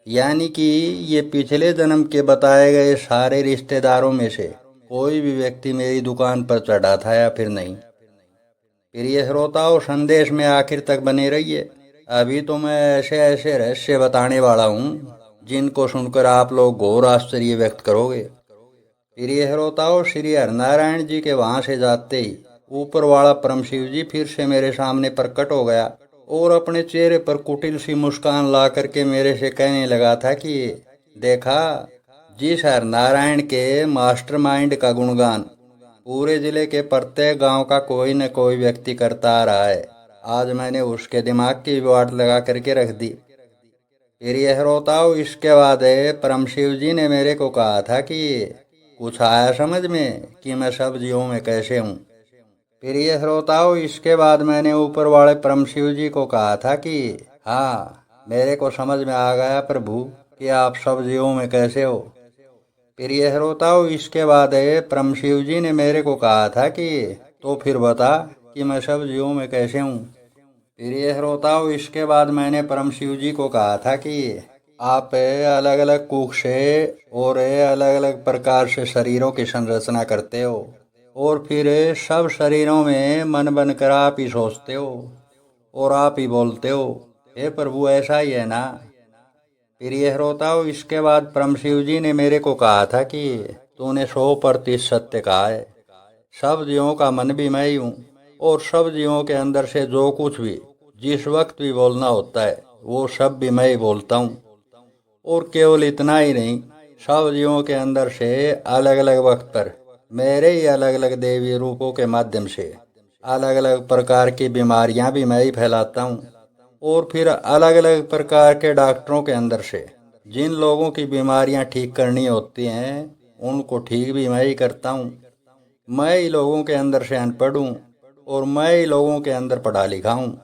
यानी कि ये पिछले जन्म के बताए गए सारे रिश्तेदारों में से कोई भी व्यक्ति मेरी दुकान पर चढ़ा था या फिर नहीं। फिर ये श्रोताओं, संदेश में आखिर तक बने रहिए। अभी तो मैं ऐसे ऐसे रहस्य बताने वाला हूँ जिनको सुनकर आप लोग घोर आश्चर्य व्यक्त करोगे। फिर ये श्रोताओं, श्री हरनारायण जी के वहाँ से जाते ही ऊपर वाला परम शिव जी फिर से मेरे सामने प्रकट हो गया और अपने चेहरे पर कुटिल सी मुस्कान ला करके मेरे से कहने लगा था कि देखा, जिस हरनारायण के मास्टरमाइंड का गुणगान पूरे जिले के प्रत्येक गांव का कोई न कोई व्यक्ति करता आ रहा है, आज मैंने उसके दिमाग की वाट लगा करके रख दी। फिर यह रोताओ, इसके बाद परम शिव जी ने मेरे को कहा था कि कुछ आया समझ में कि मैं सब जीवों में कैसे हूँ। फिर ये श्रोताओं, इसके बाद मैंने ऊपर वाले परम शिव जी को कहा था कि हाँ, मेरे को समझ में आ गया प्रभु कि आप सब जीवों में कैसे हो। फिर ये श्रोताओं, इसके बाद परम शिव जी ने मेरे को कहा था कि तो फिर बता कि मैं सब जीवों में कैसे हूँ। प्रिय श्रोताओं, इसके बाद मैंने परम शिव जी को कहा था कि आप अलग अलग कुख से और अलग अलग प्रकार से शरीरों की संरचना करते हो और फिर सब शरीरों में मन बनकर आप ही सोचते हो और आप ही बोलते हो। हे प्रभु, ऐसा ही है ना। प्रिय श्रोताओं, इसके बाद परम शिव जी ने मेरे को कहा था कि तूने 100% सत्य कहा है। सब जीवों का मन भी मैं ही हूँ और सब जीवों के अंदर से जो कुछ भी जिस वक्त भी बोलना होता है वो सब भी मैं ही बोलता हूँ। और केवल इतना ही नहीं, सब जीवों के अंदर से अलग अलग वक्त पर मेरे ही अलग अलग देवी रूपों के माध्यम से अलग अलग प्रकार की बीमारियां भी मैं ही फैलाता हूँ। और फिर अलग अलग प्रकार के डॉक्टरों के अंदर से जिन लोगों की बीमारियां ठीक करनी होती हैं उनको ठीक भी मैं ही करता हूँ। मैं ही लोगों के अंदर से अनपढ़ हूँ और मैं ही लोगों के अंदर पढ़ा लिखा हूँ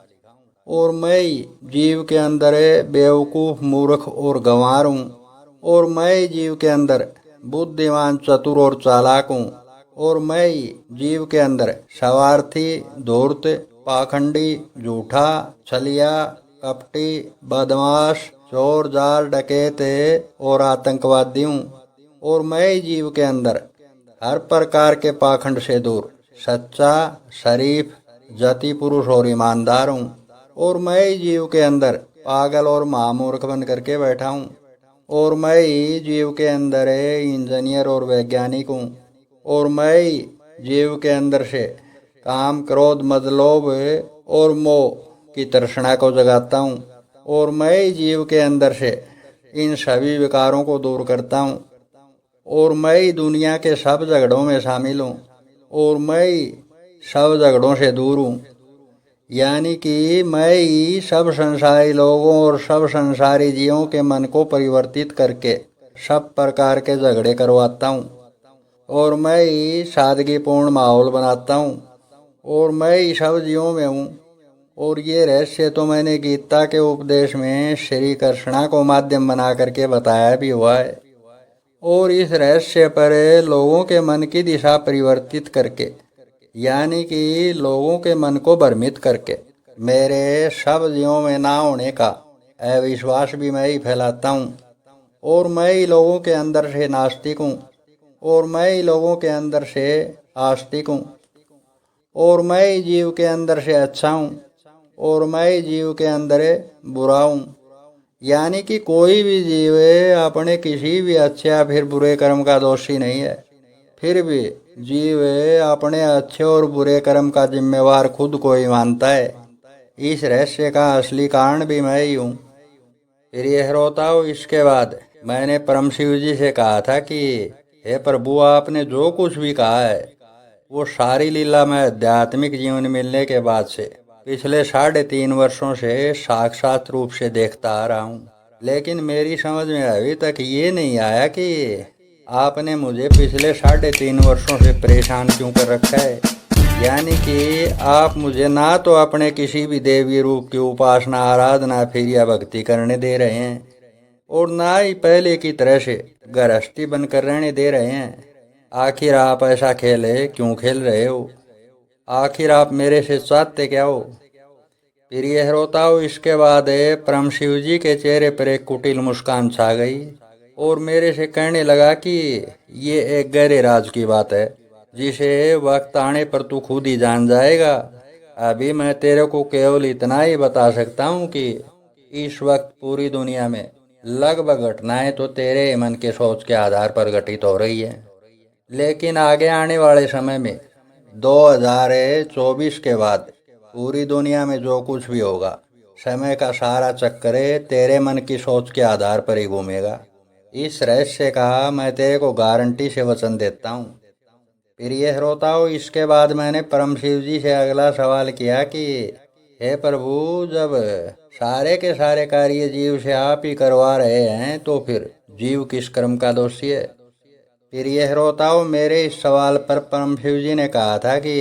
और मैं ही जीव के अंदर बेवकूफ़, मूर्ख और गंवार हूँ और मैं ही जीव के अंदर बुद्धिमान, चतुर और चालाक हूँ और मैं ही जीव के अंदर स्वार्थी, धूर्त, पाखंडी, झूठा, छलिया, कपटी, बदमाश, चोर, जार, डकैत और आतंकवादी हूँ और मैं ही जीव के अंदर हर प्रकार के पाखंड से दूर सच्चा, शरीफ, जति पुरुष और ईमानदार हूँ और मैं ही जीव के अंदर पागल और महामूर्ख बन करके बैठा हूँ और मैं ही जीव के अंदर इंजीनियर और वैज्ञानिक हूँ और मैं ही जीव के अंदर से काम, क्रोध, मद, लोभ और मोह की तृष्णा को जगाता हूँ और मैं ही जीव के अंदर से इन सभी विकारों को दूर करता हूँ और मैं ही दुनिया के सब झगड़ों में शामिल हूँ और मैं ही सब झगड़ों से दूर हूँ। यानी कि मैं ही सब संसारी लोगों और सब संसारी जीवों के मन को परिवर्तित करके सब प्रकार के झगड़े करवाता हूँ और मैं ही सादगीपूर्ण माहौल बनाता हूँ और मैं ही सब जीवों में हूँ। और ये रहस्य तो मैंने गीता के उपदेश में श्री कृष्णा को माध्यम बना करके बताया भी हुआ है और इस रहस्य पर लोगों के मन की दिशा परिवर्तित करके यानी कि लोगों के मन को भ्रमित करके मेरे सब जीवों में ना होने का अविश्वास भी मैं ही फैलाता हूँ और मैं ही लोगों के अंदर से नास्तिक हूँ और मैं ही लोगों के अंदर से आस्तिक हूँ और मैं ही जीव के अंदर से अच्छा हूँ और मैं ही जीव के अंदर बुरा हूँ। यानी कि कोई भी जीव अपने किसी भी अच्छे या फिर बुरे कर्म का दोषी नहीं है, फिर भी जीव अपने अच्छे और बुरे कर्म का जिम्मेवार खुद को ही मानता है। इस रहस्य का असली कारण भी मैं ही हूँ। फिर ये श्रोताओं, इसके बाद मैंने परम शिव जी से कहा था कि हे प्रभु, आपने जो कुछ भी कहा है वो सारी लीला मैं आध्यात्मिक जीवन मिलने के बाद से पिछले 3.5 वर्षों से साक्षात रूप से देखता आ रहा हूँ। लेकिन मेरी समझ में अभी तक ये नहीं आया कि आपने मुझे पिछले 3.5 वर्षों से परेशान क्यों कर रखा है। यानी कि आप मुझे ना तो अपने किसी भी देवी रूप की उपासना, आराधना फिर या भक्ति करने दे रहे हैं और ना ही पहले की तरह से गृहस्थी बनकर रहने दे रहे हैं। आखिर आप ऐसा खेल क्यों खेल रहे हो? आखिर आप मेरे से चाहते क्या हो? प्रिय श्रोताओं, इसके बाद परम शिव जी के चेहरे पर एक कुटिल मुस्कान छा गई और मेरे से कहने लगा कि ये एक गहरे राज की बात है जिसे वक्त आने पर तू खुद ही जान जाएगा। अभी मैं तेरे को केवल इतना ही बता सकता हूँ कि इस वक्त पूरी दुनिया में लगभग घटनाएं तो तेरे मन के सोच के आधार पर घटित हो रही है, लेकिन आगे आने वाले समय में 2024 के बाद पूरी दुनिया में जो कुछ भी होगा, समय का सारा चक्कर तेरे मन की सोच के आधार पर ही घूमेगा। इस रहस्य का मैं तेरे को गारंटी से वचन देता हूँ। प्रिय श्रोताओं, इसके बाद मैंने परम शिव जी से अगला सवाल किया कि हे प्रभु, जब सारे के सारे कार्य जीव से आप ही करवा रहे हैं तो फिर जीव किस कर्म का दोषी है? प्रिय श्रोताओं, मेरे इस सवाल पर परम शिव जी ने कहा था कि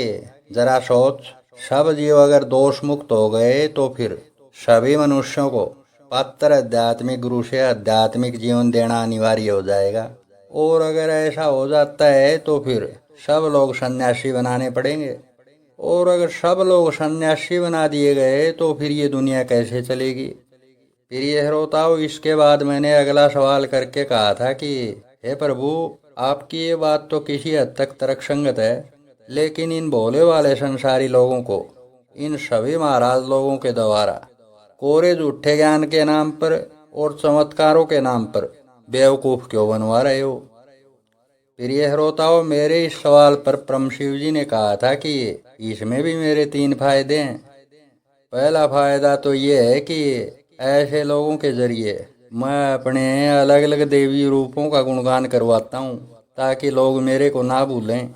जरा सोच, सब जीव अगर दोष मुक्त हो गए तो फिर सभी मनुष्यों को पवित्र आध्यात्मिक गुरु से आध्यात्मिक जीवन देना अनिवार्य हो जाएगा और अगर ऐसा हो जाता है तो फिर सब लोग सन्यासी बनाने पड़ेंगे। और अगर सब लोग सन्यासी बना दिए गए तो फिर ये दुनिया कैसे चलेगी। फिर ये श्रोताओ, इसके बाद मैंने अगला सवाल करके कहा था कि हे प्रभु, आपकी ये बात तो किसी हद तक तर्कसंगत है, लेकिन इन भोले वाले संसारी लोगों को, इन सभी महाराज लोगों के द्वारा कोरे झूठे ज्ञान के नाम पर और चमत्कारों के नाम पर बेवकूफ़ क्यों बनवा रहे हो। प्रिय श्रोताओं, मेरे इस सवाल पर परम शिव जी ने कहा था कि इसमें भी मेरे 3 फायदे हैं। पहला फायदा तो ये है कि ऐसे लोगों के जरिए मैं अपने अलग अलग देवी रूपों का गुणगान करवाता हूँ ताकि लोग मेरे को ना भूलें।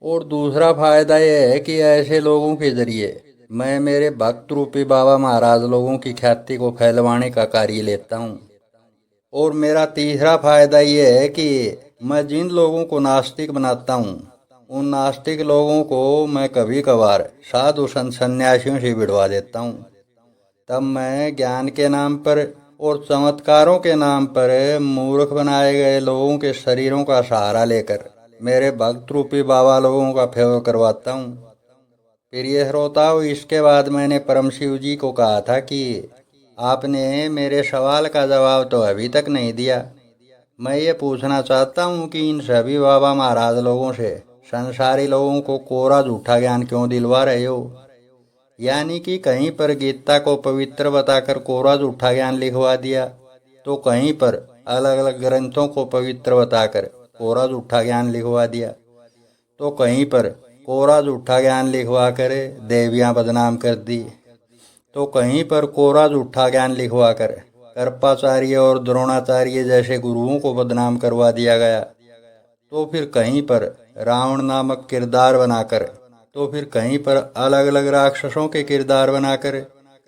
और दूसरा फायदा यह है कि ऐसे लोगों के जरिए मैं मेरे भक्त रूपी बाबा महाराज लोगों की ख्याति को फैलवाने का कार्य लेता हूँ। और मेरा तीसरा फायदा यह है कि मैं जिन लोगों को नास्तिक बनाता हूँ, उन नास्तिक लोगों को मैं कभी कभार साधु संत सन्यासियों से भिड़वा देता हूँ। तब मैं ज्ञान के नाम पर और चमत्कारों के नाम पर मूर्ख बनाए गए लोगों के शरीरों का सहारा लेकर मेरे भक्त रूपी बाबा लोगों का फेवर करवाता हूँ। फिर ये श्रोताओं, इसके बाद मैंने परम शिव जी को कहा था कि आपने मेरे सवाल का जवाब तो अभी तक नहीं दिया। मैं ये पूछना चाहता हूँ कि इन सभी बाबा महाराज लोगों से संसारी लोगों को कोरा झूठा ज्ञान क्यों दिलवा रहे हो। यानी कि कहीं पर गीता को पवित्र बताकर कोरा झूठा ज्ञान लिखवा दिया, तो कहीं पर अलग अलग ग्रंथों को पवित्र बताकर कोरा झूठा ज्ञान लिखवा दिया, तो कहीं पर कोरा झूठा ज्ञान लिखवा कर देवियाँ बदनाम कर दी, तो कहीं पर कोरा झूठा ज्ञान लिखवा कर कृपाचार्य और द्रोणाचार्य जैसे गुरुओं को बदनाम करवा दिया गया, तो फिर कहीं पर रावण नामक किरदार बनाकर, तो फिर कहीं पर अलग अलग राक्षसों के किरदार बनाकर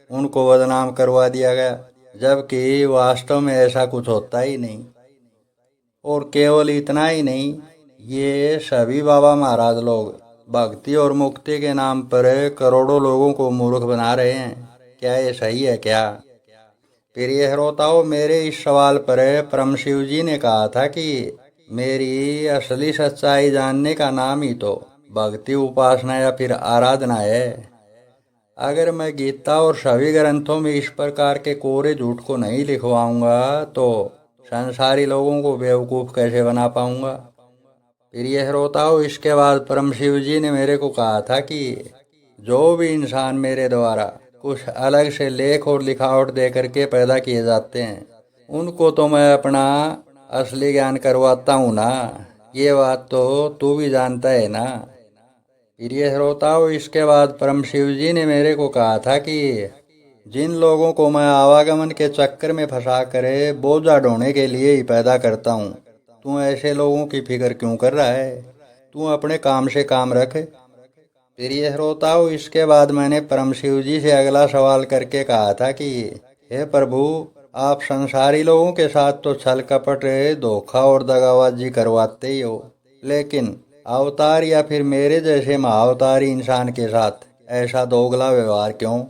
उनको बदनाम करवा दिया गया, जबकि वास्तव में ऐसा कुछ होता ही नहीं। और केवल इतना ही नहीं, ये सभी बाबा महाराज लोग भक्ति और मुक्ति के नाम पर करोड़ों लोगों को मूर्ख बना रहे हैं। क्या ये सही है क्या। फिर ये श्रोताओं, मेरे इस सवाल पर परम शिव जी ने कहा था कि मेरी असली सच्चाई जानने का नाम ही तो भक्ति उपासना या फिर आराधना है। अगर मैं गीता और सभी ग्रंथों में इस प्रकार के कोरे झूठ को नहीं लिखवाऊंगा तो संसारी लोगों को बेवकूफ़ कैसे बना पाऊंगा। फिर ये श्रोताओं, इसके बाद परम शिव जी ने मेरे को कहा था कि जो भी इंसान मेरे द्वारा कुछ अलग से लेख और लिखावट दे करके पैदा किए जाते हैं, उनको तो मैं अपना असली ज्ञान करवाता हूँ ना। ये बात तो तू भी जानता है ना। फिर ये श्रोताओं, इसके बाद परम शिव जी ने मेरे को कहा था कि जिन लोगों को मैं आवागमन के चक्कर में फंसा करे बोझा ढोने के लिए ही पैदा करता हूँ, तू ऐसे लोगों की फिक्र क्यों कर रहा है। तू अपने काम से काम रख। फिर ये श्रोताओं, इसके बाद मैंने परम शिव जी से अगला सवाल करके कहा था कि हे प्रभु, आप संसारी लोगों के साथ तो छल कपट धोखा और दगाबाजी करवाते ही हो, लेकिन अवतार या फिर मेरे जैसे महाअवतारी इंसान के साथ ऐसा दोगला व्यवहार क्यों।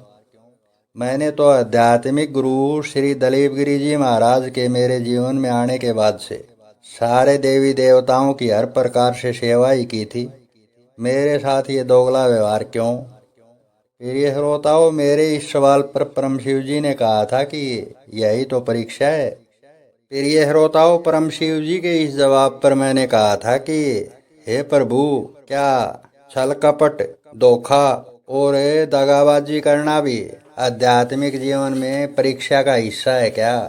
मैंने तो आध्यात्मिक गुरु श्री दलीप गिरी जी महाराज के मेरे जीवन में आने के बाद से सारे देवी देवताओं की हर प्रकार से सेवा ही की थी। मेरे साथ ये दोगला व्यवहार क्यों। फिर ये श्रोताओं, मेरे इस सवाल पर परम शिव जी ने कहा था कि यही तो परीक्षा है। फिर ये श्रोताओं, परम शिव जी के इस जवाब पर मैंने कहा था कि हे प्रभु, क्या छल कपट धोखा और दगाबाजी करना भी आध्यात्मिक जीवन में परीक्षा का हिस्सा है क्या।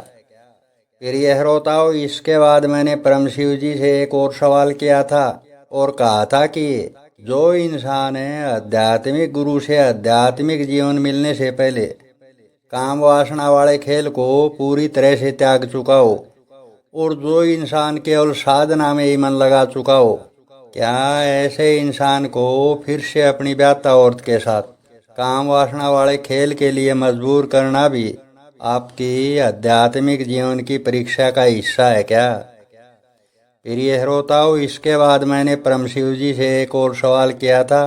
फिर ये श्रोताओं, इसके बाद मैंने परम शिव जी से एक और सवाल किया था और कहा था कि जो इंसान है आध्यात्मिक गुरु से आध्यात्मिक जीवन मिलने से पहले काम वासना वाले खेल को पूरी तरह से त्याग चुका हो, और जो इंसान केवल साधना में ही मन लगा चुका हो, क्या ऐसे इंसान को फिर से अपनी ब्याता औरत के साथ काम वासना वाले खेल के लिए मजबूर करना भी आपकी आध्यात्मिक जीवन की परीक्षा का हिस्सा है क्या। फिर ये श्रोताओं, इसके बाद मैंने परम शिव जी से एक और सवाल किया था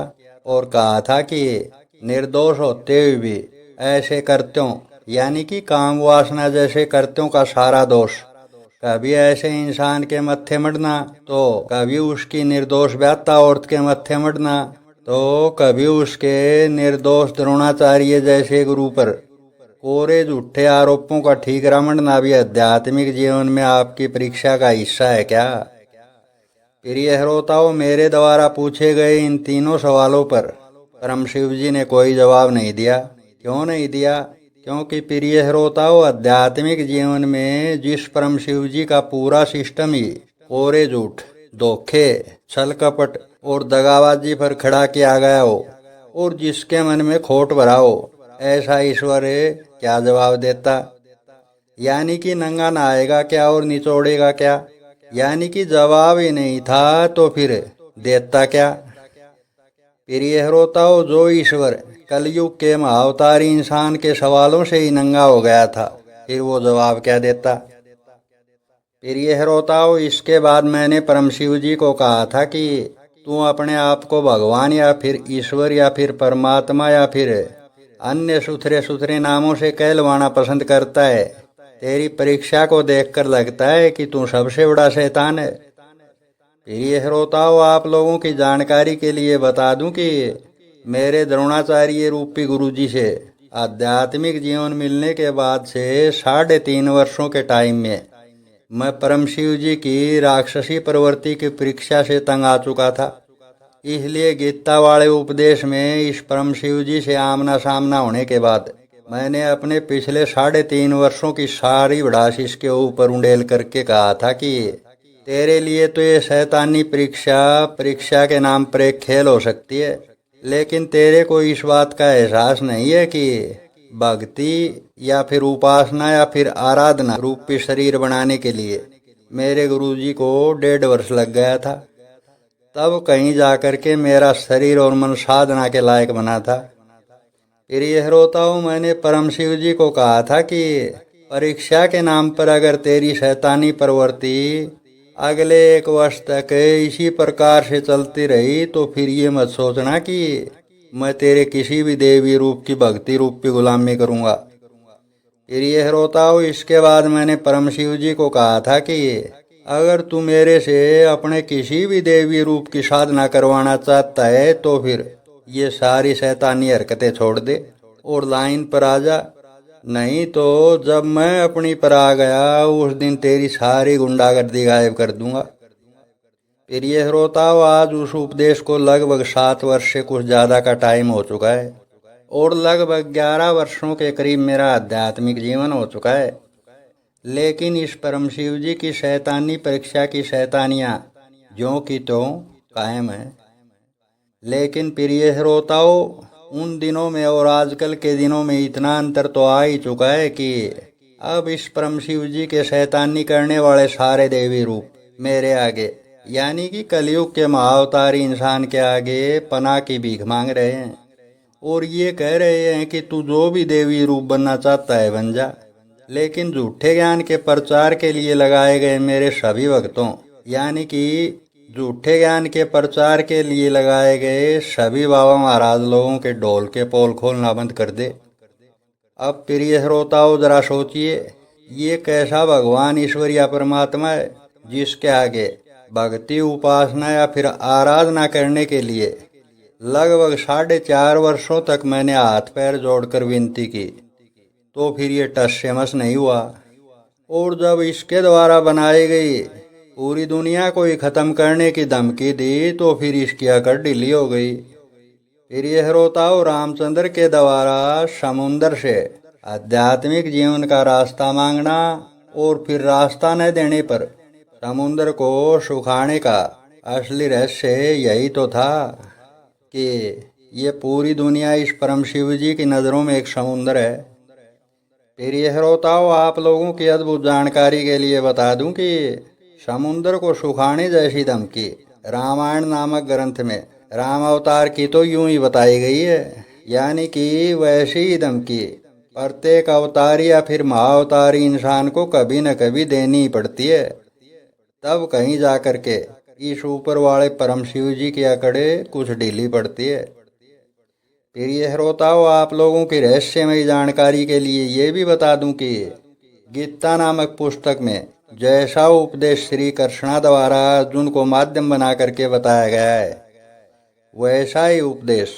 और कहा था कि निर्दोष होते हुए भी ऐसे कृत्यों यानी कि काम वासना जैसे कृत्यों का सारा दोष कभी ऐसे इंसान के मत्थे मढ़ना तो कभी उसकी निर्दोष ब्याता औरत के मत्थे मढ़ना, तो कभी उसके निर्दोष द्रोणाचार्य जैसे गुरु पर कोरे झूठे आरोपों का ठीक रमणना भी आध्यात्मिक जीवन में आपकी परीक्षा का हिस्सा है क्या? प्रिय श्रोताओं, मेरे द्वारा पूछे गए इन तीनों सवालों पर परम शिव जी ने कोई जवाब नहीं दिया। क्यों नहीं दिया? क्योंकि प्रिय श्रोताओं, आध्यात्मिक जीवन में जिस परम शिव जी का पूरा सिस्टम ही कोरे झूठ, धोखे, छल कपट और दगाबाजी पर खड़ा किया गया हो और जिसके मन में खोट भरा हो, ऐसा ईश्वर क्या जवाब देता? यानी कि नंगा नहाएगा क्या और निचोड़ेगा क्या? यानी कि जवाब ही नहीं था तो फिर देता क्या? प्रिय श्रोताओं, जो ईश्वर कलयुग के महाअवतारी इंसान के सवालों से ही नंगा हो गया था, फिर वो जवाब क्या देता? प्रिय श्रोताओं, इसके बाद मैंने परम शिव जी को कहा था कि तू अपने आप को भगवान या फिर ईश्वर या फिर परमात्मा या फिर अन्य सुथरे सुथरे नामों से कहलवाना पसंद करता है। तेरी परीक्षा को देखकर लगता है कि तू सबसे बड़ा शैतान है। प्रिय श्रोताओं, आप लोगों की जानकारी के लिए बता दूं कि मेरे द्रोणाचार्य रूपी गुरुजी से आध्यात्मिक जीवन मिलने के बाद से 3.5 वर्षों के टाइम में मैं परम शिव जी की राक्षसी प्रवृत्ति की परीक्षा से तंग आ चुका था। इसलिए गीता वाले उपदेश में इस परम शिव जी से आमना सामना होने के बाद मैंने अपने पिछले 3.5 वर्षों की सारी भड़ास इसके ऊपर उंडेल करके कहा था कि तेरे लिए तो ये शैतानी परीक्षा के नाम पर एक खेल हो सकती है, लेकिन तेरे को इस बात का एहसास नहीं है कि भक्ति या फिर उपासना या फिर आराधना रूपी शरीर बनाने के लिए मेरे गुरुजी को 1.5 वर्ष लग गया था। तब कहीं जाकर के मेरा शरीर और मन साधना के लायक बना था। प्रिय श्रोताओं, मैंने परम शिव जी को कहा था कि परीक्षा के नाम पर अगर तेरी शैतानी प्रवृत्ति अगले 1 वर्ष तक इसी प्रकार से चलती रही तो फिर ये मत सोचना कि मैं तेरे किसी भी देवी रूप की भक्ति रूप की गुलामी करूंगा। प्रिय श्रोताओं, इसके बाद मैंने परम शिव जी को कहा था कि अगर तू मेरे से अपने किसी भी देवी रूप की साधना करवाना चाहता है तो फिर ये सारी शैतानी हरकतें छोड़ दे और लाइन पर आ जा, नहीं तो जब मैं अपनी पर आ गया उस दिन तेरी सारी गुंडागर्दी गायब कर दूंगा। प्रिय श्रोताओं, आज उस उपदेश को लगभग 7 वर्ष से कुछ ज़्यादा का टाइम हो चुका है और लगभग 11 वर्षों के करीब मेरा आध्यात्मिक जीवन हो चुका है, लेकिन इस परम शिव जी की शैतानी परीक्षा की शैतानियाँ ज्यों की त्यों कायम है। लेकिन प्रिय श्रोताओं, उन दिनों में और आजकल के दिनों में इतना अंतर तो आ ही चुका है कि अब इस परम शिव जी के शैतानी करने वाले सारे देवी रूप मेरे आगे यानी कि कलयुग के महाअवतारी इंसान के आगे पनाह की भीख मांग रहे हैं और ये कह रहे हैं कि तू जो भी देवी रूप बनना चाहता है बन जा। लेकिन झूठे ज्ञान के प्रचार के लिए लगाए गए मेरे सभी भक्तों यानी कि झूठे ज्ञान के प्रचार के लिए लगाए गए सभी बाबा महाराज लोगों के ढोल के पोल खोलना बंद कर दे। अब प्रिय श्रोताओं, जरा सोचिए, ये कैसा भगवान ईश्वर या परमात्मा है जिसके आगे भक्ति उपासना या फिर आराधना करने के लिए लगभग 4.5 वर्षों तक मैंने हाथ पैर जोड़कर विनती की तो फिर ये टस से मस नहीं हुआ। और जब इसके द्वारा बनाई गई पूरी दुनिया को ही खत्म करने की धमकी दी तो फिर इसकी अकड़ ढीली हो गई। फिर ये श्रोताओं, रामचंद्र के द्वारा समुंदर से आध्यात्मिक जीवन का रास्ता मांगना और फिर रास्ता न देने पर समुद्र को सुखाने का असली रहस्य यही तो था कि ये पूरी दुनिया इस परम शिव जी की नज़रों में एक समुंदर है। फिर ये श्रोताओं, आप लोगों की अद्भुत जानकारी के लिए बता दूं कि समुंदर को सुखाने जैसी धमकी रामायण नामक ग्रंथ में राम अवतार की तो यूं ही बताई गई है, यानी कि वैसी ही धमकी प्रत्येक अवतारी या फिर महाअवतारी इंसान को कभी न कभी देनी ही पड़ती है। तब कहीं जा कर के इस ऊपर वाले परम शिव जी की अकड़े कुछ ढीली पड़ती है। फिर ये श्रोताओं, आप लोगों की रहस्यमयी जानकारी के लिए ये भी बता दूं कि गीता नामक पुस्तक में जैसा उपदेश श्री कृष्णा द्वारा अर्जुन को माध्यम बना करके बताया गया है, वैसा ही उपदेश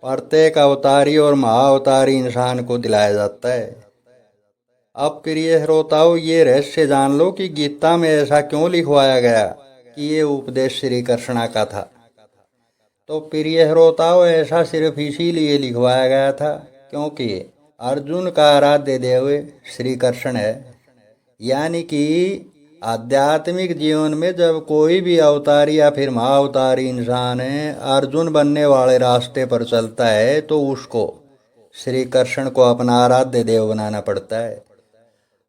प्रत्येक अवतारी और महाअवतारी इंसान को दिलाया जाता है। अब प्रिय श्रोताओं, ये रहस्य जान लो कि गीता में ऐसा क्यों लिखवाया गया कि ये उपदेश श्री कृष्णा का था। तो प्रिय श्रोताओं, ऐसा सिर्फ इसीलिए लिखवाया गया था क्योंकि अर्जुन का आराध्य देव श्री कृष्ण है। यानी कि आध्यात्मिक जीवन में जब कोई भी अवतारी या फिर महाअवतारी इंसान अर्जुन बनने वाले रास्ते पर चलता है तो उसको श्री कृष्ण को अपना आराध्य देव बनाना पड़ता है।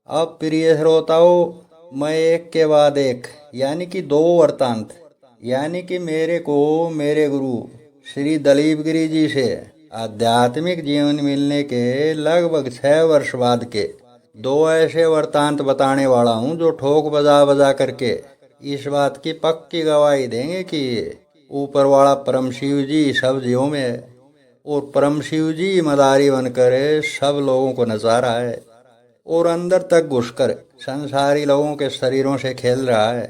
अब प्रिय श्रोताओं, मैं एक के बाद एक यानी कि दो वृत्तांत यानी कि मेरे को मेरे गुरु श्री दलीप गिरी जी से आध्यात्मिक जीवन मिलने के लगभग 6 वर्ष बाद के दो ऐसे वृत्तांत बताने वाला हूँ जो ठोक बजा बजा करके इस बात की पक्की गवाही देंगे कि ऊपर वाला परम शिव जी सब जीवों में है और परम शिव जी मदारी बनकर सब लोगों को नचा रहा है और अंदर तक घुसकर संसारी लोगों के शरीरों से खेल रहा है।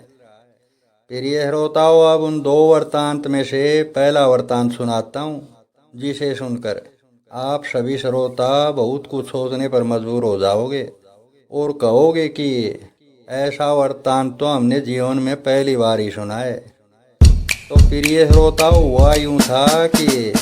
प्रिय श्रोताओं, अब उन दो वृत्तांत में से पहला वृत्तांत सुनाता हूँ, जिसे सुनकर आप सभी श्रोता बहुत कुछ सोचने पर मजबूर हो जाओगे और कहोगे कि ऐसा वृत्तांत तो हमने जीवन में पहली बार ही सुना है। तो प्रिय श्रोताओं, हुआ यूँ था कि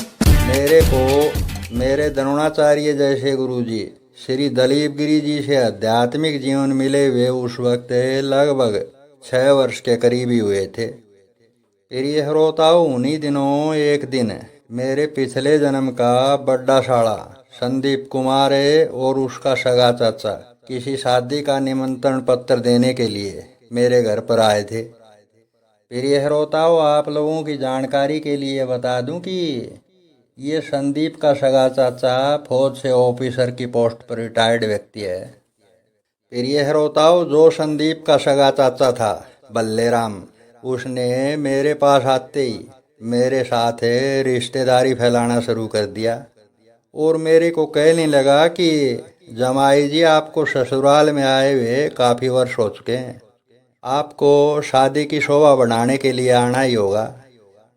मेरे को मेरे द्रोणाचार्य जैसे गुरुजी श्री दलीप गिरी जी से आध्यात्मिक जीवन मिले हुए उस वक्त लगभग 6 वर्ष के करीब ही हुए थे। प्रिय श्रोताओं, उन्हीं दिनों एक दिन मेरे पिछले जन्म का बड़ा साला संदीप कुमार और उसका सगा चाचा किसी शादी का निमंत्रण पत्र देने के लिए मेरे घर पर आए थे। प्रिय श्रोताओं, आप लोगों की जानकारी के लिए बता दूं कि ये संदीप का सगा चाचा फौज से ऑफिसर की पोस्ट पर रिटायर्ड व्यक्ति है। प्रिय श्रोताओं, जो संदीप का सगा चाचा था बल्लेराम, उसने मेरे पास आते ही मेरे साथ रिश्तेदारी फैलाना शुरू कर दिया और मेरे को कहने लगा कि जमाई जी, आपको ससुराल में आए हुए काफ़ी वर्ष हो चुके हैं, आपको शादी की शोभा बढ़ाने के लिए आना ही होगा।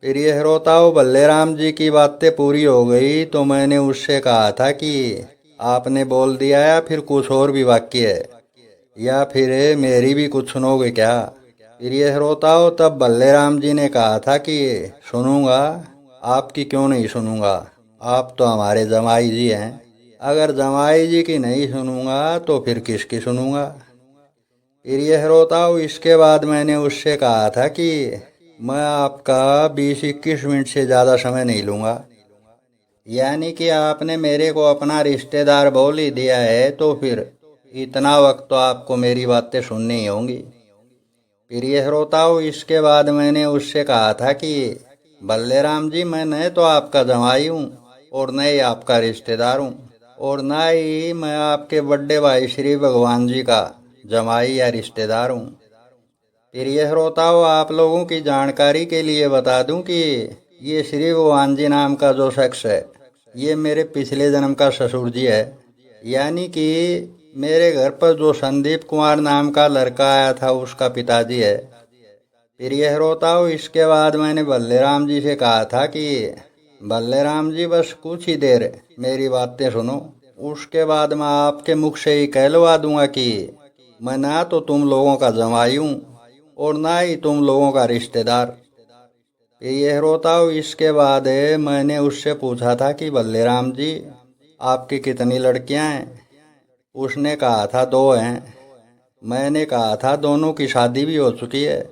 प्रिय श्रोताओं, बल्लेराम जी की बातें पूरी हो गई तो मैंने उससे कहा था कि आपने बोल दिया या फिर कुछ और भी बाकी है, या फिर मेरी भी कुछ सुनोगे क्या। प्रिय श्रोताओं, तब बल्लेराम जी ने कहा था कि सुनूंगा, आपकी क्यों नहीं सुनूंगा, आप तो हमारे जमाई जी हैं, अगर जमाई जी की नहीं सुनूंगा तो फिर किसकी सुनूंगा। प्रिय श्रोताओं, इसके बाद मैंने उससे कहा था कि मैं आपका 20-21 मिनट से ज़्यादा समय नहीं लूँगा, यानी कि आपने मेरे को अपना रिश्तेदार बोल ही दिया है तो फिर इतना वक्त तो आपको मेरी बातें सुननी ही होंगी। प्रिय श्रोताओं, इसके बाद मैंने उससे कहा था कि बल्लेराम जी, मैं न तो आपका जमाई हूँ और न ही आपका रिश्तेदार हूँ और न ही मैं आपके बड़े भाई श्री भगवान जी का जमाई या रिश्तेदार हूँ। प्रिय श्रोताओं, आप लोगों की जानकारी के लिए बता दूं कि ये श्री भगवान जी नाम का जो शख्स है, ये मेरे पिछले जन्म का ससुर जी है, यानी कि मेरे घर पर जो संदीप कुमार नाम का लड़का आया था उसका पिताजी है। प्रिय श्रोताओं, इसके बाद मैंने बल्लेराम जी से कहा था कि बल्लेराम जी, बस कुछ ही देर मेरी बातें सुनो, उसके बाद मैं आपके मुख से ही कहलवा दूंगा कि मैं ना तो तुम लोगों का जमाई हूँ और ना ही तुम लोगों का रिश्तेदार। प्रिय श्रोताओं, इसके बाद मैंने उससे पूछा था कि बल्लेराम जी, आपकी कितनी लड़कियां हैं। उसने कहा था 2 हैं। मैंने कहा था दोनों की शादी भी हो चुकी है।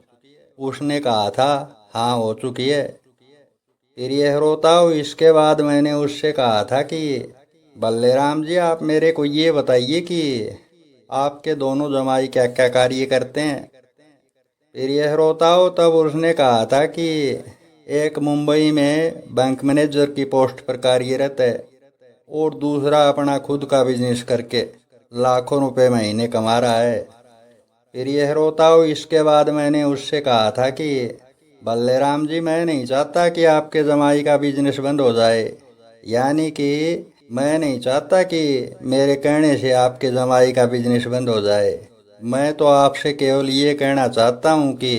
उसने कहा था हाँ, हो चुकी है। प्रिय श्रोताओं, इसके बाद मैंने उससे कहा था कि बल्लेराम जी, आप मेरे को ये बताइए कि आपके दोनों जमाई क्या क्या कार्य करते हैं। प्रिय श्रोताओं, तब उसने कहा था कि एक मुंबई में बैंक मैनेजर की पोस्ट पर कार्यरत है और दूसरा अपना खुद का बिजनेस करके लाखों रुपए महीने कमा रहा है। प्रिय श्रोताओं, इसके बाद मैंने उससे कहा था कि बल्लेराम जी, मैं नहीं चाहता कि आपके जमाई का बिजनेस बंद हो जाए, यानी कि मैं नहीं चाहता कि मेरे कहने से आपके जमाई का बिजनेस बंद हो जाए। मैं तो आपसे केवल ये कहना चाहता हूँ कि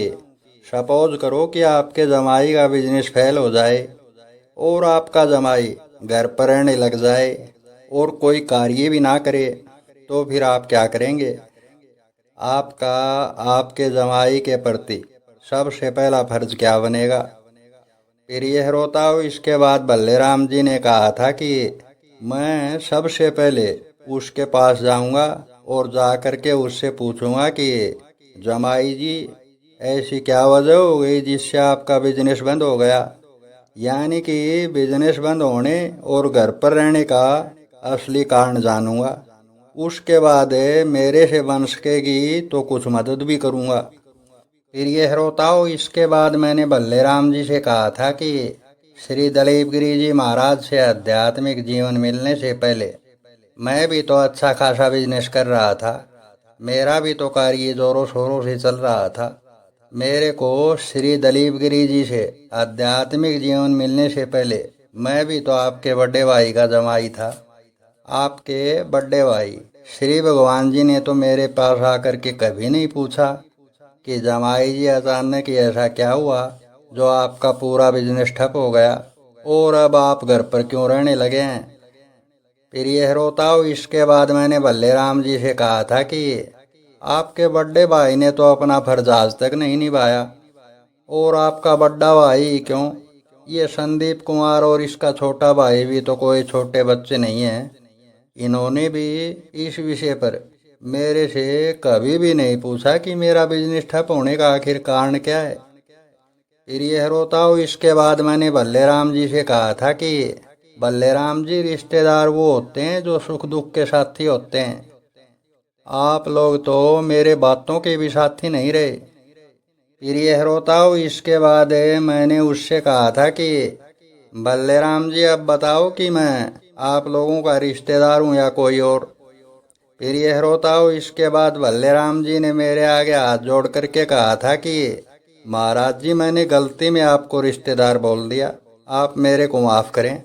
सपोज करो कि आपके जमाई का बिजनेस फेल हो जाए और आपका जमाई घर पर रहने लग जाए और कोई कार्य भी ना करे तो फिर आप क्या करेंगे? आपका आपके जमाई के प्रति सबसे पहला फर्ज क्या बनेगा? फिर यह रोताओ इसके बाद बल्लेराम जी ने कहा था कि मैं सबसे पहले उसके पास जाऊंगा और जा कर के उससे पूछूंगा कि जमाई जी, ऐसी क्या वजह हो गई जिससे आपका बिजनेस बंद हो गया? यानी कि बिजनेस बंद होने और घर पर रहने का असली कारण जानूंगा। उसके बाद मेरे से बन सकेगी तो कुछ मदद भी करूंगा। फिर यह रोताओ इसके बाद मैंने बल्लेराम जी से कहा था कि श्री दलीप गिरी जी महाराज से आध्यात्मिक जीवन मिलने से पहले मैं भी तो अच्छा खासा बिजनेस कर रहा था। मेरा भी तो कार्य जोरों शोरों से चल रहा था। मेरे को श्री दलीप गिरी जी से आध्यात्मिक जीवन मिलने से पहले मैं भी तो आपके बड़े भाई का जमाई था। आपके बड़े भाई श्री भगवान जी ने तो मेरे पास आकर के कभी नहीं पूछा कि जमाई जी अचानक ऐसा क्या हुआ जो आपका पूरा बिजनेस ठप हो गया और अब आप घर पर क्यों रहने लगे हैं? फिर यह रोताओ इसके बाद मैंने बल्लेराम जी से कहा था कि आपके बड़े भाई ने तो अपना फर्ज आज तक नहीं निभाया और आपका बड़ा भाई क्यों, ये संदीप कुमार और इसका छोटा भाई भी तो कोई छोटे बच्चे नहीं हैं। इन्होंने भी इस विषय पर मेरे से कभी भी नहीं पूछा कि मेरा बिजनेस ठप होने का आखिर कारण क्या है। फिर यह रोताओ इसके बाद मैंने बल्लेराम जी से कहा था कि बल्लेराम जी, रिश्तेदार वो होते हैं जो सुख दुख के साथी होते हैं। आप लोग तो मेरे बातों के भी साथी नहीं रहे। फिर यह रोताओ इसके बाद मैंने उससे कहा था कि बल्लेराम जी, अब बताओ कि मैं आप लोगों का रिश्तेदार हूँ या कोई और? फिर यह रोताओ इसके बाद बल्लेराम जी ने मेरे आगे हाथ जोड़ करके कहा था कि महाराज जी, मैंने गलती में आपको रिश्तेदार बोल दिया, आप मेरे को माफ़ करें।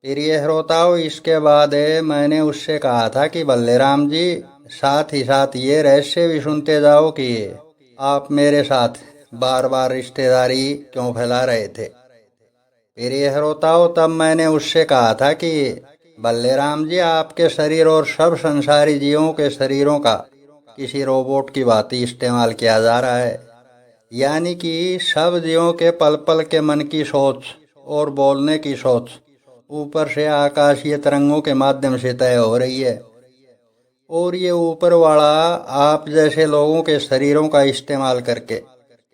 फिर यह रोताओ इसके बाद मैंने उससे कहा था कि बल्लेराम जी, साथ ही साथ ये रहस्य भी सुनते जाओ कि आप मेरे साथ बार बार रिश्तेदारी क्यों फैला रहे थे। फिर यह रोताओ तब मैंने उससे कहा था कि बल्लेराम जी, आपके शरीर और सब संसारी जीवों के शरीरों का किसी रोबोट की भांति इस्तेमाल किया जा रहा है। यानी कि सब जीवों के पल पल के मन की सोच और बोलने की सोच ऊपर से आकाशीय तरंगों के माध्यम से तय हो रही है और ये ऊपर वाला आप जैसे लोगों के शरीरों का इस्तेमाल करके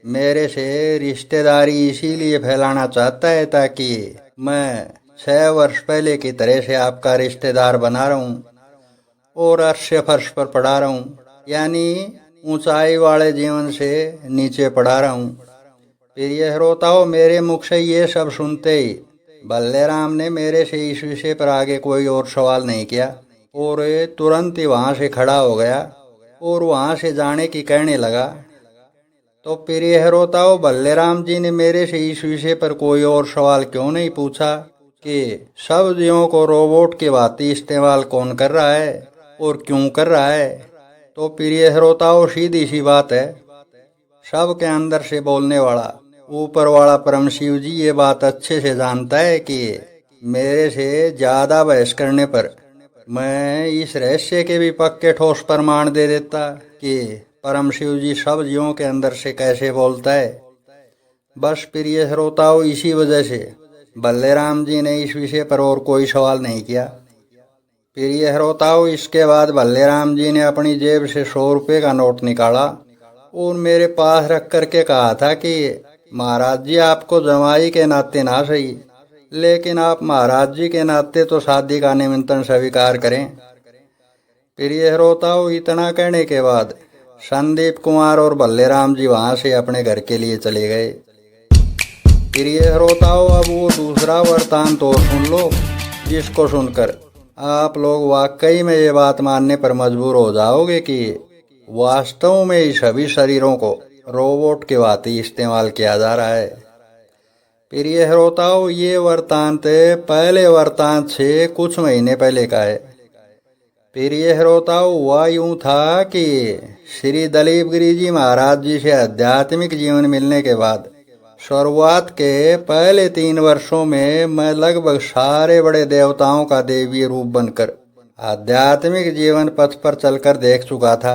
मेरे से रिश्तेदारी इसीलिए फैलाना चाहता है ताकि मैं 6 वर्ष पहले की तरह से आपका रिश्तेदार बना रहूं और अर्श फर्श पर पड़ा रहूं, यानी ऊंचाई वाले जीवन से नीचे पड़ा रहूं। फिर यह रोताओ मेरे मुख से ये सब सुनते ही बल्लेराम ने मेरे से इस विषय पर आगे कोई और सवाल नहीं किया और तुरंत ही वहाँ से खड़ा हो गया और वहाँ से जाने की कहने लगा। तो फिर यह रोताओ बल्लेराम जी ने मेरे से इस विषय पर कोई और सवाल क्यों नहीं पूछा कि सब जीवों को रोबोट की भांति इस्तेमाल कौन कर रहा है और क्यों कर रहा है? तो फिर यह रोताओ सीधी सी बात है, सब के अंदर से बोलने वाला ऊपर वाला परम शिव जी ये बात अच्छे से जानता है कि मेरे से ज़्यादा बहस करने पर मैं इस रहस्य के भी पक्के ठोस प्रमाण दे देता कि परम शिव जी सब जीवों के अंदर से कैसे बोलता है। बस फिर ये रोताओ इसी वजह से बल्लेराम जी ने इस विषय पर और कोई सवाल नहीं किया। फिर यह रोताओ इसके बाद बल्लेराम जी ने अपनी जेब से 100 रुपये का नोट निकाला और मेरे पास रख करके कहा था कि महाराज जी, आपको जमाई के नाते ना सही, लेकिन आप महाराज जी के नाते तो शादी का निमंत्रण स्वीकार करें। फिर यह रोताओ इतना कहने के बाद संदीप कुमार और बल्लेराम जी वहाँ से अपने घर के लिए चले गए। फिर यह रोताओ अब वो दूसरा वृतांत तो सुन लो, जिसको सुनकर आप लोग वाकई में ये बात मानने पर मजबूर हो जाओगे कि वास्तव में ही सभी शरीरों को रोबोट के भांति इस्तेमाल किया जा रहा है। फिर यह रोताओ ये वृतांत पहले वृतांत से कुछ महीने पहले का है। फिर यह रोताओ हुआ यूं था कि श्री दलीप गिरी जी महाराज जी से आध्यात्मिक जीवन मिलने के बाद शुरुआत के पहले 3 वर्षों में मैं लगभग सारे बड़े देवताओं का देवीय रूप बनकर आध्यात्मिक जीवन पथ पर चलकर देख चुका था।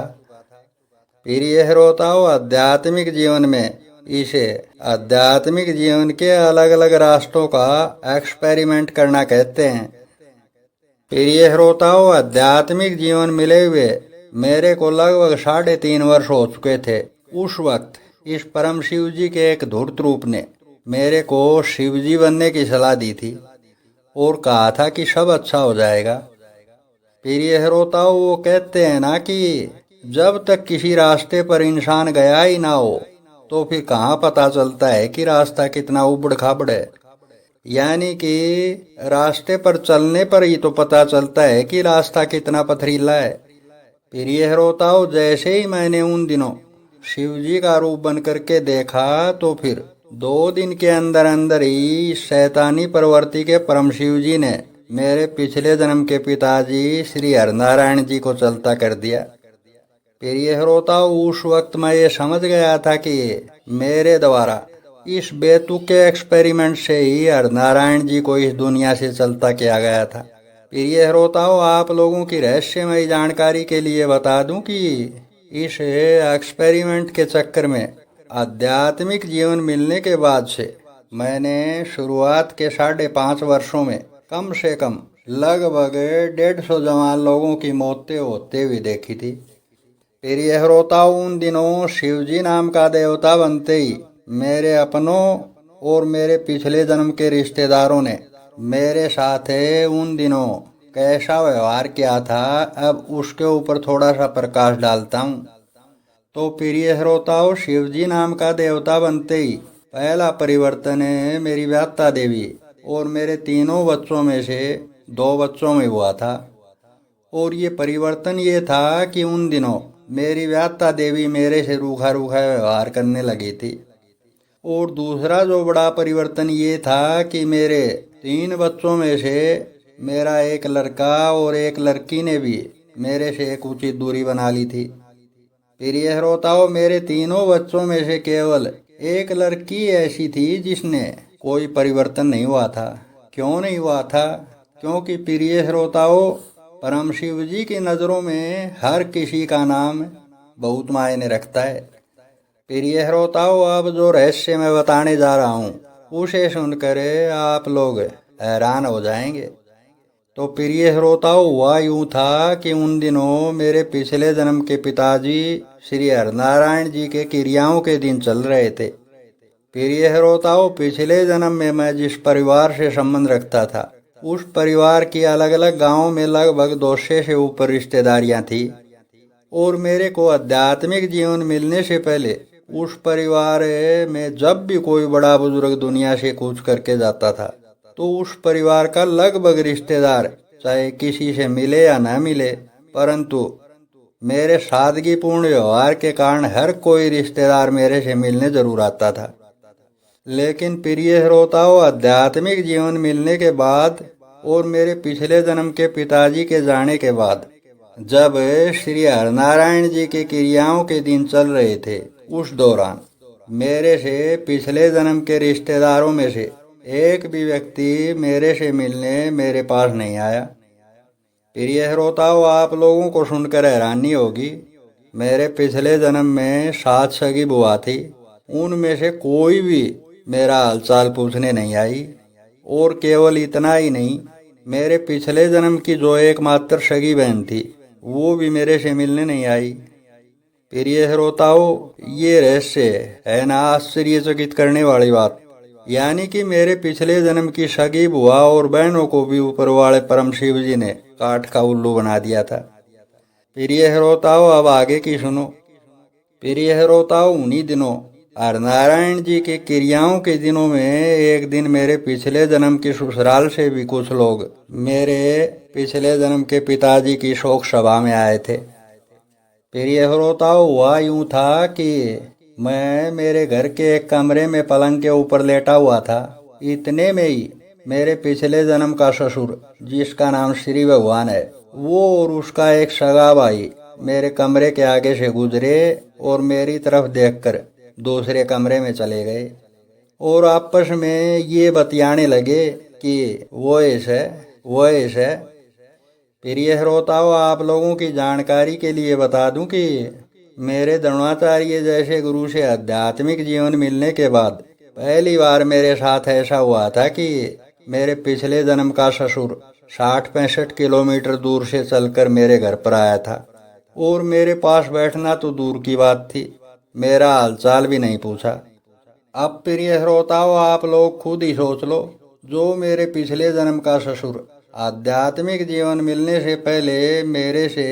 प्रिय श्रोताओं, आध्यात्मिक जीवन में इसे आध्यात्मिक जीवन के अलग अलग रास्तों का एक्सपेरिमेंट करना कहते हैं। प्रिय श्रोताओं, आध्यात्मिक जीवन मिले हुए मेरे को लगभग 3.5 वर्ष हो चुके थे। उस वक्त इस परम शिव जी के एक धूर्त रूप ने मेरे को शिव जी बनने की सलाह दी थी और कहा था कि सब अच्छा हो जाएगा। प्रिय श्रोताओं, वो कहते हैं ना कि जब तक किसी रास्ते पर इंसान गया ही ना हो तो फिर कहाँ पता चलता है कि रास्ता कितना उबड़ खाबड़ है। यानी कि रास्ते पर चलने पर ही तो पता चलता है कि रास्ता कितना पथरीला है। प्रिय श्रोताओं, जैसे ही मैंने उन दिनों शिव जी का रूप बन करके देखा तो फिर 2 दिन के अंदर अंदर ही शैतानी प्रवृत्ति के परम शिव जी ने मेरे पिछले जन्म के पिताजी श्री हरनारायण जी को चलता कर दिया। प्रिय श्रोताओं, उस वक्त मैं ये समझ गया था कि मेरे द्वारा इस बेतुके एक्सपेरिमेंट से ही हरनारायण जी को इस दुनिया से चलता किया गया था। प्रिय श्रोताओं, आप लोगों की रहस्यमयी जानकारी के लिए बता दूं कि इस एक्सपेरिमेंट के चक्कर में आध्यात्मिक जीवन मिलने के बाद से मैंने शुरुआत के 5.5 वर्षों में कम से कम लगभग 150 जवान लोगों की मौतें होते हुए देखी थी। प्रिय श्रोताओं, उन दिनों शिवजी नाम का देवता बनते ही मेरे अपनों और मेरे पिछले जन्म के रिश्तेदारों ने मेरे साथ उन दिनों कैसा व्यवहार किया था, अब उसके ऊपर थोड़ा सा प्रकाश डालता हूँ। तो प्रिय श्रोताओं, शिवजी नाम का देवता बनते ही पहला परिवर्तन मेरी व्यात्ता देवी और मेरे 3 बच्चों में से 2 बच्चों में हुआ था। और ये परिवर्तन ये था कि उन दिनों मेरी व्यात्ता देवी मेरे से रूखा रूखा व्यवहार करने लगी थी। और दूसरा जो बड़ा परिवर्तन ये था कि मेरे 3 बच्चों में से मेरा एक लड़का और एक लड़की ने भी मेरे से एक उचित दूरी बना ली थी। प्रिय श्रोताओं, मेरे 3 बच्चों में से केवल एक लड़की ऐसी थी जिसने कोई परिवर्तन नहीं हुआ था। क्यों नहीं हुआ था? क्योंकि प्रिय श्रोताओं, परम शिव जी की नज़रों में हर किसी का नाम बहुत मायने रखता है। प्रिय श्रोताओं, अब जो रहस्य मैं बताने जा रहा हूँ उसे सुनकर आप लोग हैरान हो जाएंगे। तो प्रिय श्रोताओं, हुआ यूँ था कि उन दिनों मेरे पिछले जन्म के पिताजी श्री हरनारायण जी के क्रियाओं के दिन चल रहे थे। प्रिय श्रोताओं, पिछले जन्म में मैं जिस परिवार से संबंध रखता था उस परिवार की अलग अलग गांवों में लगभग 200 से ऊपर रिश्तेदारियां थी। और मेरे को आध्यात्मिक जीवन मिलने से पहले उस परिवार में जब भी कोई बड़ा बुजुर्ग दुनिया से कूच करके जाता था तो उस परिवार का लगभग रिश्तेदार चाहे किसी से मिले या न मिले, परंतु मेरे सादगीपूर्ण व्यवहार के कारण हर कोई रिश्तेदार मेरे से मिलने जरूर आता था। लेकिन प्रिय श्रोताओं, आध्यात्मिक जीवन मिलने के बाद और मेरे पिछले जन्म के पिताजी के जाने के बाद जब श्री हरनारायण जी की क्रियाओं के दिन चल रहे थे, उस दौरान मेरे से पिछले जन्म के रिश्तेदारों में से एक भी व्यक्ति मेरे से मिलने मेरे पास नहीं आया। प्रिय श्रोताओं, आप लोगों को सुनकर हैरानी होगी, मेरे पिछले जन्म में 7 सगी बुआ थी, उनमें से कोई भी मेरा हालचाल पूछने नहीं आई। और केवल इतना ही नहीं, मेरे पिछले जन्म की जो एकमात्र सगी बहन थी वो भी मेरे से मिलने नहीं आई। प्रिय श्रोताओं, ये रहस्य है ना आश्चर्यचकित करने वाली बात। यानी कि मेरे पिछले जन्म की सगी बुआ और बहनों को भी ऊपर वाले परम शिव जी ने काठ का उल्लू बना दिया था। प्रिय श्रोताओं, अब आगे की सुनो। प्रिय श्रोताओं, उन्हीं दिनों हरनारायण जी के क्रियाओं के दिनों में एक दिन मेरे पिछले जन्म की ससुराल से भी कुछ लोग मेरे पिछले जन्म के पिताजी की शोक सभा में आए थे। प्रिय श्रोताओं, हुआ यूं था कि मैं मेरे घर के एक कमरे में पलंग के ऊपर लेटा हुआ था। इतने में ही मेरे पिछले जन्म का ससुर, जिसका नाम श्री भगवान है, वो और उसका एक सगा भाई मेरे कमरे के आगे से गुजरे और मेरी तरफ देखकर दूसरे कमरे में चले गए। और आपस में ये बतियाने लगे कि वो ऐसे। प्रिय श्रोताओं, आप लोगों की जानकारी के लिए बता दूं कि मेरे द्रोणाचार्य जैसे गुरु से आध्यात्मिक जीवन मिलने के बाद पहली बार मेरे साथ ऐसा हुआ था कि मेरे पिछले जन्म का ससुर 60-65 किलोमीटर दूर से चलकर मेरे घर पर आया था और मेरे पास बैठना तो दूर की बात थी, मेरा हालचाल भी नहीं पूछा। अब प्रिय श्रोताओं, आप लोग खुद ही सोच लो, जो मेरे पिछले जन्म का ससुर आध्यात्मिक जीवन मिलने से पहले मेरे से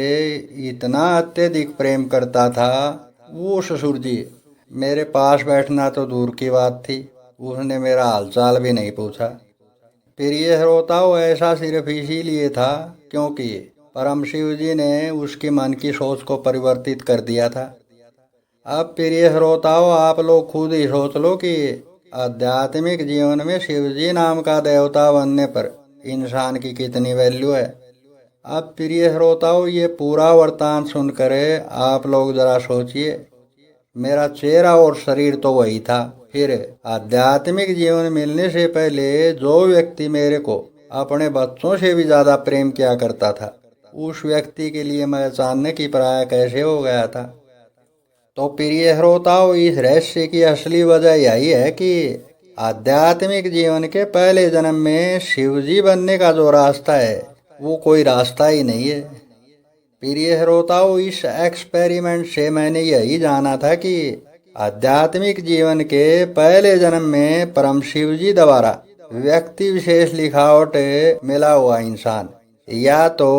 इतना अत्यधिक प्रेम करता था, वो ससुर जी मेरे पास बैठना तो दूर की बात थी, उसने मेरा हालचाल भी नहीं पूछा। प्रिय श्रोताओं, ऐसा सिर्फ इसीलिए था क्योंकि परम शिव जी ने उसकी मन की सोच को परिवर्तित कर दिया था। अब प्रिय श्रोताओं, आप लोग खुद ही सोच लो कि आध्यात्मिक जीवन में शिव जी नाम का देवता बनने पर इंसान की कितनी वैल्यू है। अब प्रिय श्रोताओं, ये पूरा वृत्तांत सुनकर आप लोग जरा सोचिए, मेरा चेहरा और शरीर तो वही था, फिर आध्यात्मिक जीवन मिलने से पहले जो व्यक्ति मेरे को अपने बच्चों से भी ज्यादा प्रेम किया करता था, उस व्यक्ति के लिए मैं अचानक ही पराया कैसे हो गया था। तो प्रिय श्रोताओं, इस रहस्य की असली वजह यही है कि आध्यात्मिक जीवन के पहले जन्म में शिवजी बनने का जो रास्ता है वो कोई रास्ता ही नहीं है। प्रिय श्रोताओं, इस एक्सपेरिमेंट से मैंने यही जाना था कि आध्यात्मिक जीवन के पहले जन्म में परम शिवजी द्वारा व्यक्ति विशेष लिखावट मिला हुआ इंसान या तो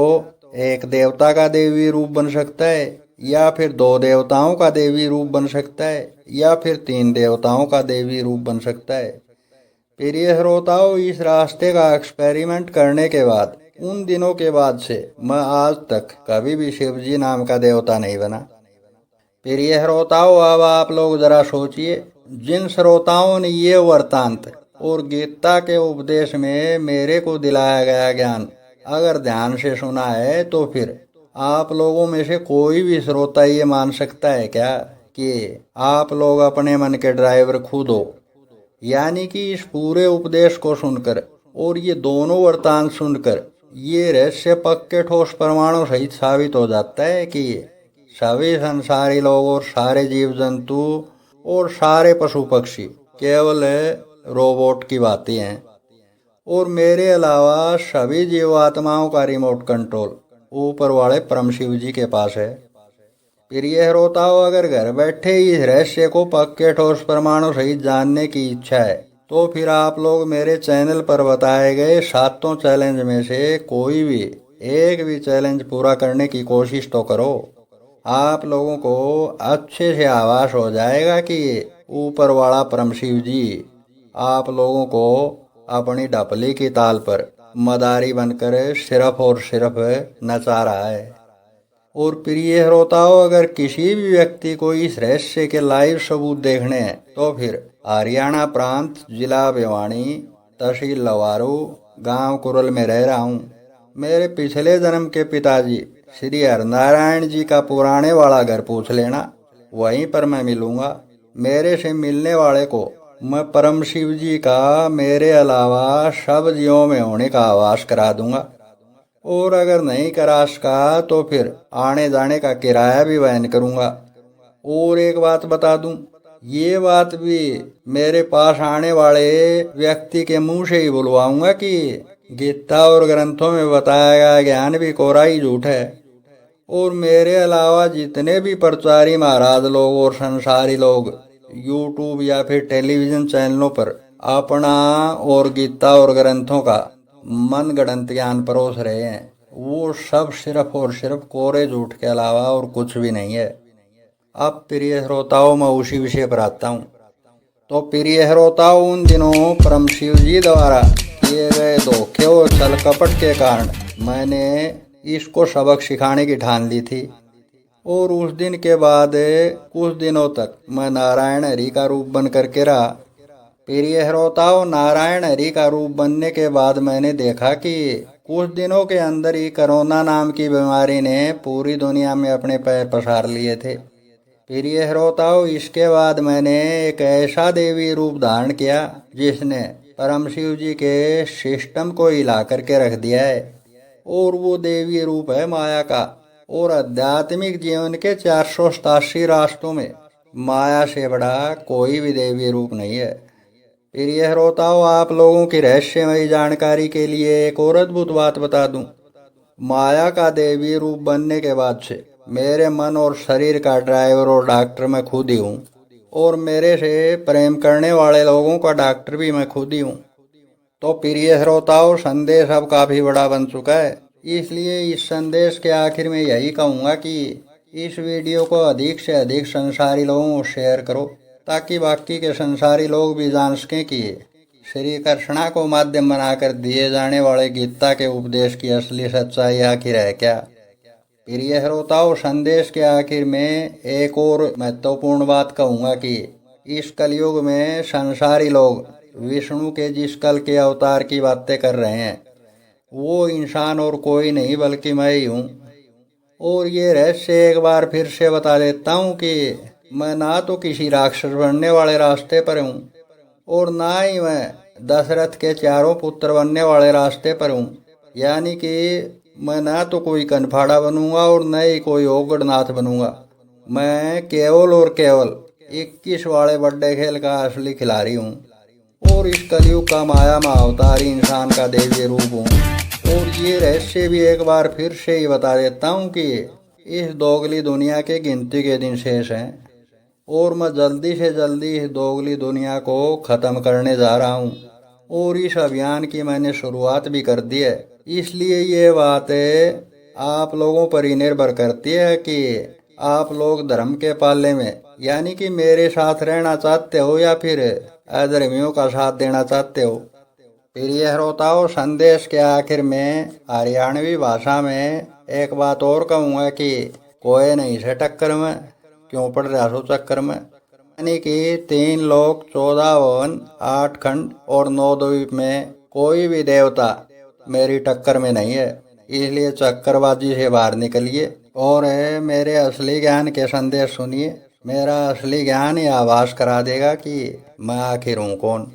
एक देवता का देवी रूप बन सकता है, या फिर 2 देवताओं का देवी रूप बन सकता है, या फिर 3 देवताओं का देवी रूप बन सकता है। प्रिय श्रोताओं, इस रास्ते का एक्सपेरिमेंट करने के बाद उन दिनों के बाद से मैं आज तक कभी भी शिवजी नाम का देवता नहीं बना। प्रिय श्रोताओं, अब आप लोग जरा सोचिए, जिन श्रोताओं ने ये वृत्तांत और गीता के उपदेश में मेरे को दिलाया गया ज्ञान अगर ध्यान से सुना है, तो फिर आप लोगों में से कोई भी श्रोता ये मान सकता है क्या कि आप लोग अपने मन के ड्राइवर खुद हो। यानी कि इस पूरे उपदेश को सुनकर और ये दोनों वृत्तांत सुनकर ये रहस्य पक्के ठोस प्रमाणों सहित साबित हो जाता है कि सभी संसारी लोग और सारे जीव जंतु और सारे पशु पक्षी केवल रोबोट की बातें हैं, और मेरे अलावा सभी जीवात्माओं का रिमोट कंट्रोल ऊपर वाले परम शिव जी के पास है। प्रिय श्रोताओं, अगर घर बैठे इस रहस्य को पक्के ठोस प्रमाणों सहित जानने की इच्छा है, तो फिर आप लोग मेरे चैनल पर बताए गए 7 चैलेंज में से कोई भी एक भी चैलेंज पूरा करने की कोशिश तो करो। आप लोगों को अच्छे से आभास हो जाएगा कि ऊपर वाला परम शिव जी आप लोगों को अपनी ढपली की ताल पर मदारी बनकर सिर्फ और सिर्फ नचा रहा है। और प्रिय श्रोताओं, अगर किसी भी व्यक्ति को इस रहस्य के लाइव सबूत देखने हैं, तो फिर हरियाणा प्रांत, जिला भिवानी, तहसील लवारू, गांव कुरल में रह रहा हूँ। मेरे पिछले जन्म के पिताजी श्री हरनारायण जी का पुराने वाला घर पूछ लेना, वहीं पर मैं मिलूंगा। मेरे से मिलने वाले को मैं परम शिव जी का मेरे अलावा सब जीवों में होने का आभास करा दूंगा, और अगर नहीं करा सका तो फिर आने जाने का किराया भी वहन करूंगा। और एक बात बता दूं, ये बात भी मेरे पास आने वाले व्यक्ति के मुंह से ही बुलवाऊंगा कि गीता और ग्रंथों में बताया गया ज्ञान भी कोरा ही झूठ है। और मेरे अलावा जितने भी प्रचारी महाराज लोग और संसारी लोग यूट्यूब या फिर टेलीविजन चैनलों पर अपना और गीता और ग्रंथों का मन गढ़ंत ज्ञान परोस रहे हैं, वो सब सिर्फ और सिर्फ कोरे झूठ के अलावा और कुछ भी नहीं है। अब प्रिय श्रोताओं, मैं उसी विषय पर आता हूँ। तो प्रिय श्रोताओं, उन दिनों परम शिव जी द्वारा किए गए धोखे और छल कपट के कारण मैंने इसको सबक सिखाने की ठान ली थी, और उस दिन के बाद कुछ दिनों तक मैं नारायण हरि का रूप बन करके रहा। प्रिय श्रोताओं, नारायण हरि का रूप बनने के बाद मैंने देखा कि कुछ दिनों के अंदर ही कोरोना नाम की बीमारी ने पूरी दुनिया में अपने पैर पसार लिए थे। प्रिय श्रोताओं, इसके बाद मैंने एक ऐसा देवी रूप धारण किया जिसने परम शिव जी के सिस्टम को हिला करके रख दिया है। और वो देवी रूप है माया का। और आध्यात्मिक जीवन के 487 रास्तों में माया से बड़ा कोई भी देवी रूप नहीं है। प्रिय श्रोताओं, आप लोगों की रहस्यमयी जानकारी के लिए एक और अद्भुत बात बता दूं। माया का देवी रूप बनने के बाद से मेरे मन और शरीर का ड्राइवर और डॉक्टर मैं खुद ही हूँ। और मेरे से प्रेम करने वाले लोगों का डॉक्टर भी मैं खुद ही हूँ। तो प्रिय श्रोताओं, संदेश अब काफ़ी बड़ा बन चुका है, इसलिए इस संदेश के आखिर में यही कहूँगा कि इस वीडियो को अधिक से अधिक संसारी लोगों को शेयर करो, ताकि बाकी के संसारी लोग भी जान सकें कि श्री कृष्णा को माध्यम बनाकर दिए जाने वाले गीता के उपदेश की असली सच्चाई आखिर है क्या। प्रिय श्रोताओं, संदेश के आखिर में एक और महत्वपूर्ण बात कहूँगा कि इस कलयुग में संसारी लोग विष्णु के जिस कल के अवतार की बातें कर रहे हैं, वो इंसान और कोई नहीं बल्कि मैं ही हूँ। और ये रहस्य एक बार फिर से बता देता हूँ कि मैं ना तो किसी राक्षस बनने वाले रास्ते पर हूँ और ना ही मैं दशरथ के चारों पुत्र बनने वाले रास्ते पर हूँ। यानी कि मैं ना तो कोई कनफाड़ा बनूंगा और न ही कोई ओगड़नाथ बनूंगा। मैं केवल और केवल 21 वाले बड़े खेल का असली खिलाड़ी हूँ और इस कलयुग का माया में अवतारी इंसान का देवी रूप हूँ। और ये रहस्य भी एक बार फिर से ही बता देता हूँ कि इस दोगली दुनिया के गिनती के दिन शेष हैं और मैं जल्दी से जल्दी इस दोगली दुनिया को ख़त्म करने जा रहा हूँ। और इस अभियान की मैंने शुरुआत भी कर दी है। इसलिए ये बातें आप लोगों पर ही निर्भर करती है कि आप लोग धर्म के पाले में यानी कि मेरे साथ रहना चाहते हो या फिर अधर्मियों का साथ देना चाहते हो। प्रिय श्रोताओं, संदेश के आखिर में हरियाणवी भाषा में एक बात और कहूँगा कि कोई नहीं से टक्कर में क्यों पड़ रहा सो चक्कर में। यानी कि 3 लोक 14 भवन 8 खंड और 9 द्वीप में कोई भी देवता मेरी टक्कर में नहीं है। इसलिए चक्करबाजी से बाहर निकलिए और मेरे असली ज्ञान के संदेश सुनिए। मेरा असली ज्ञान ही आभास करा देगा कि मैं आखिर हूँ कौन।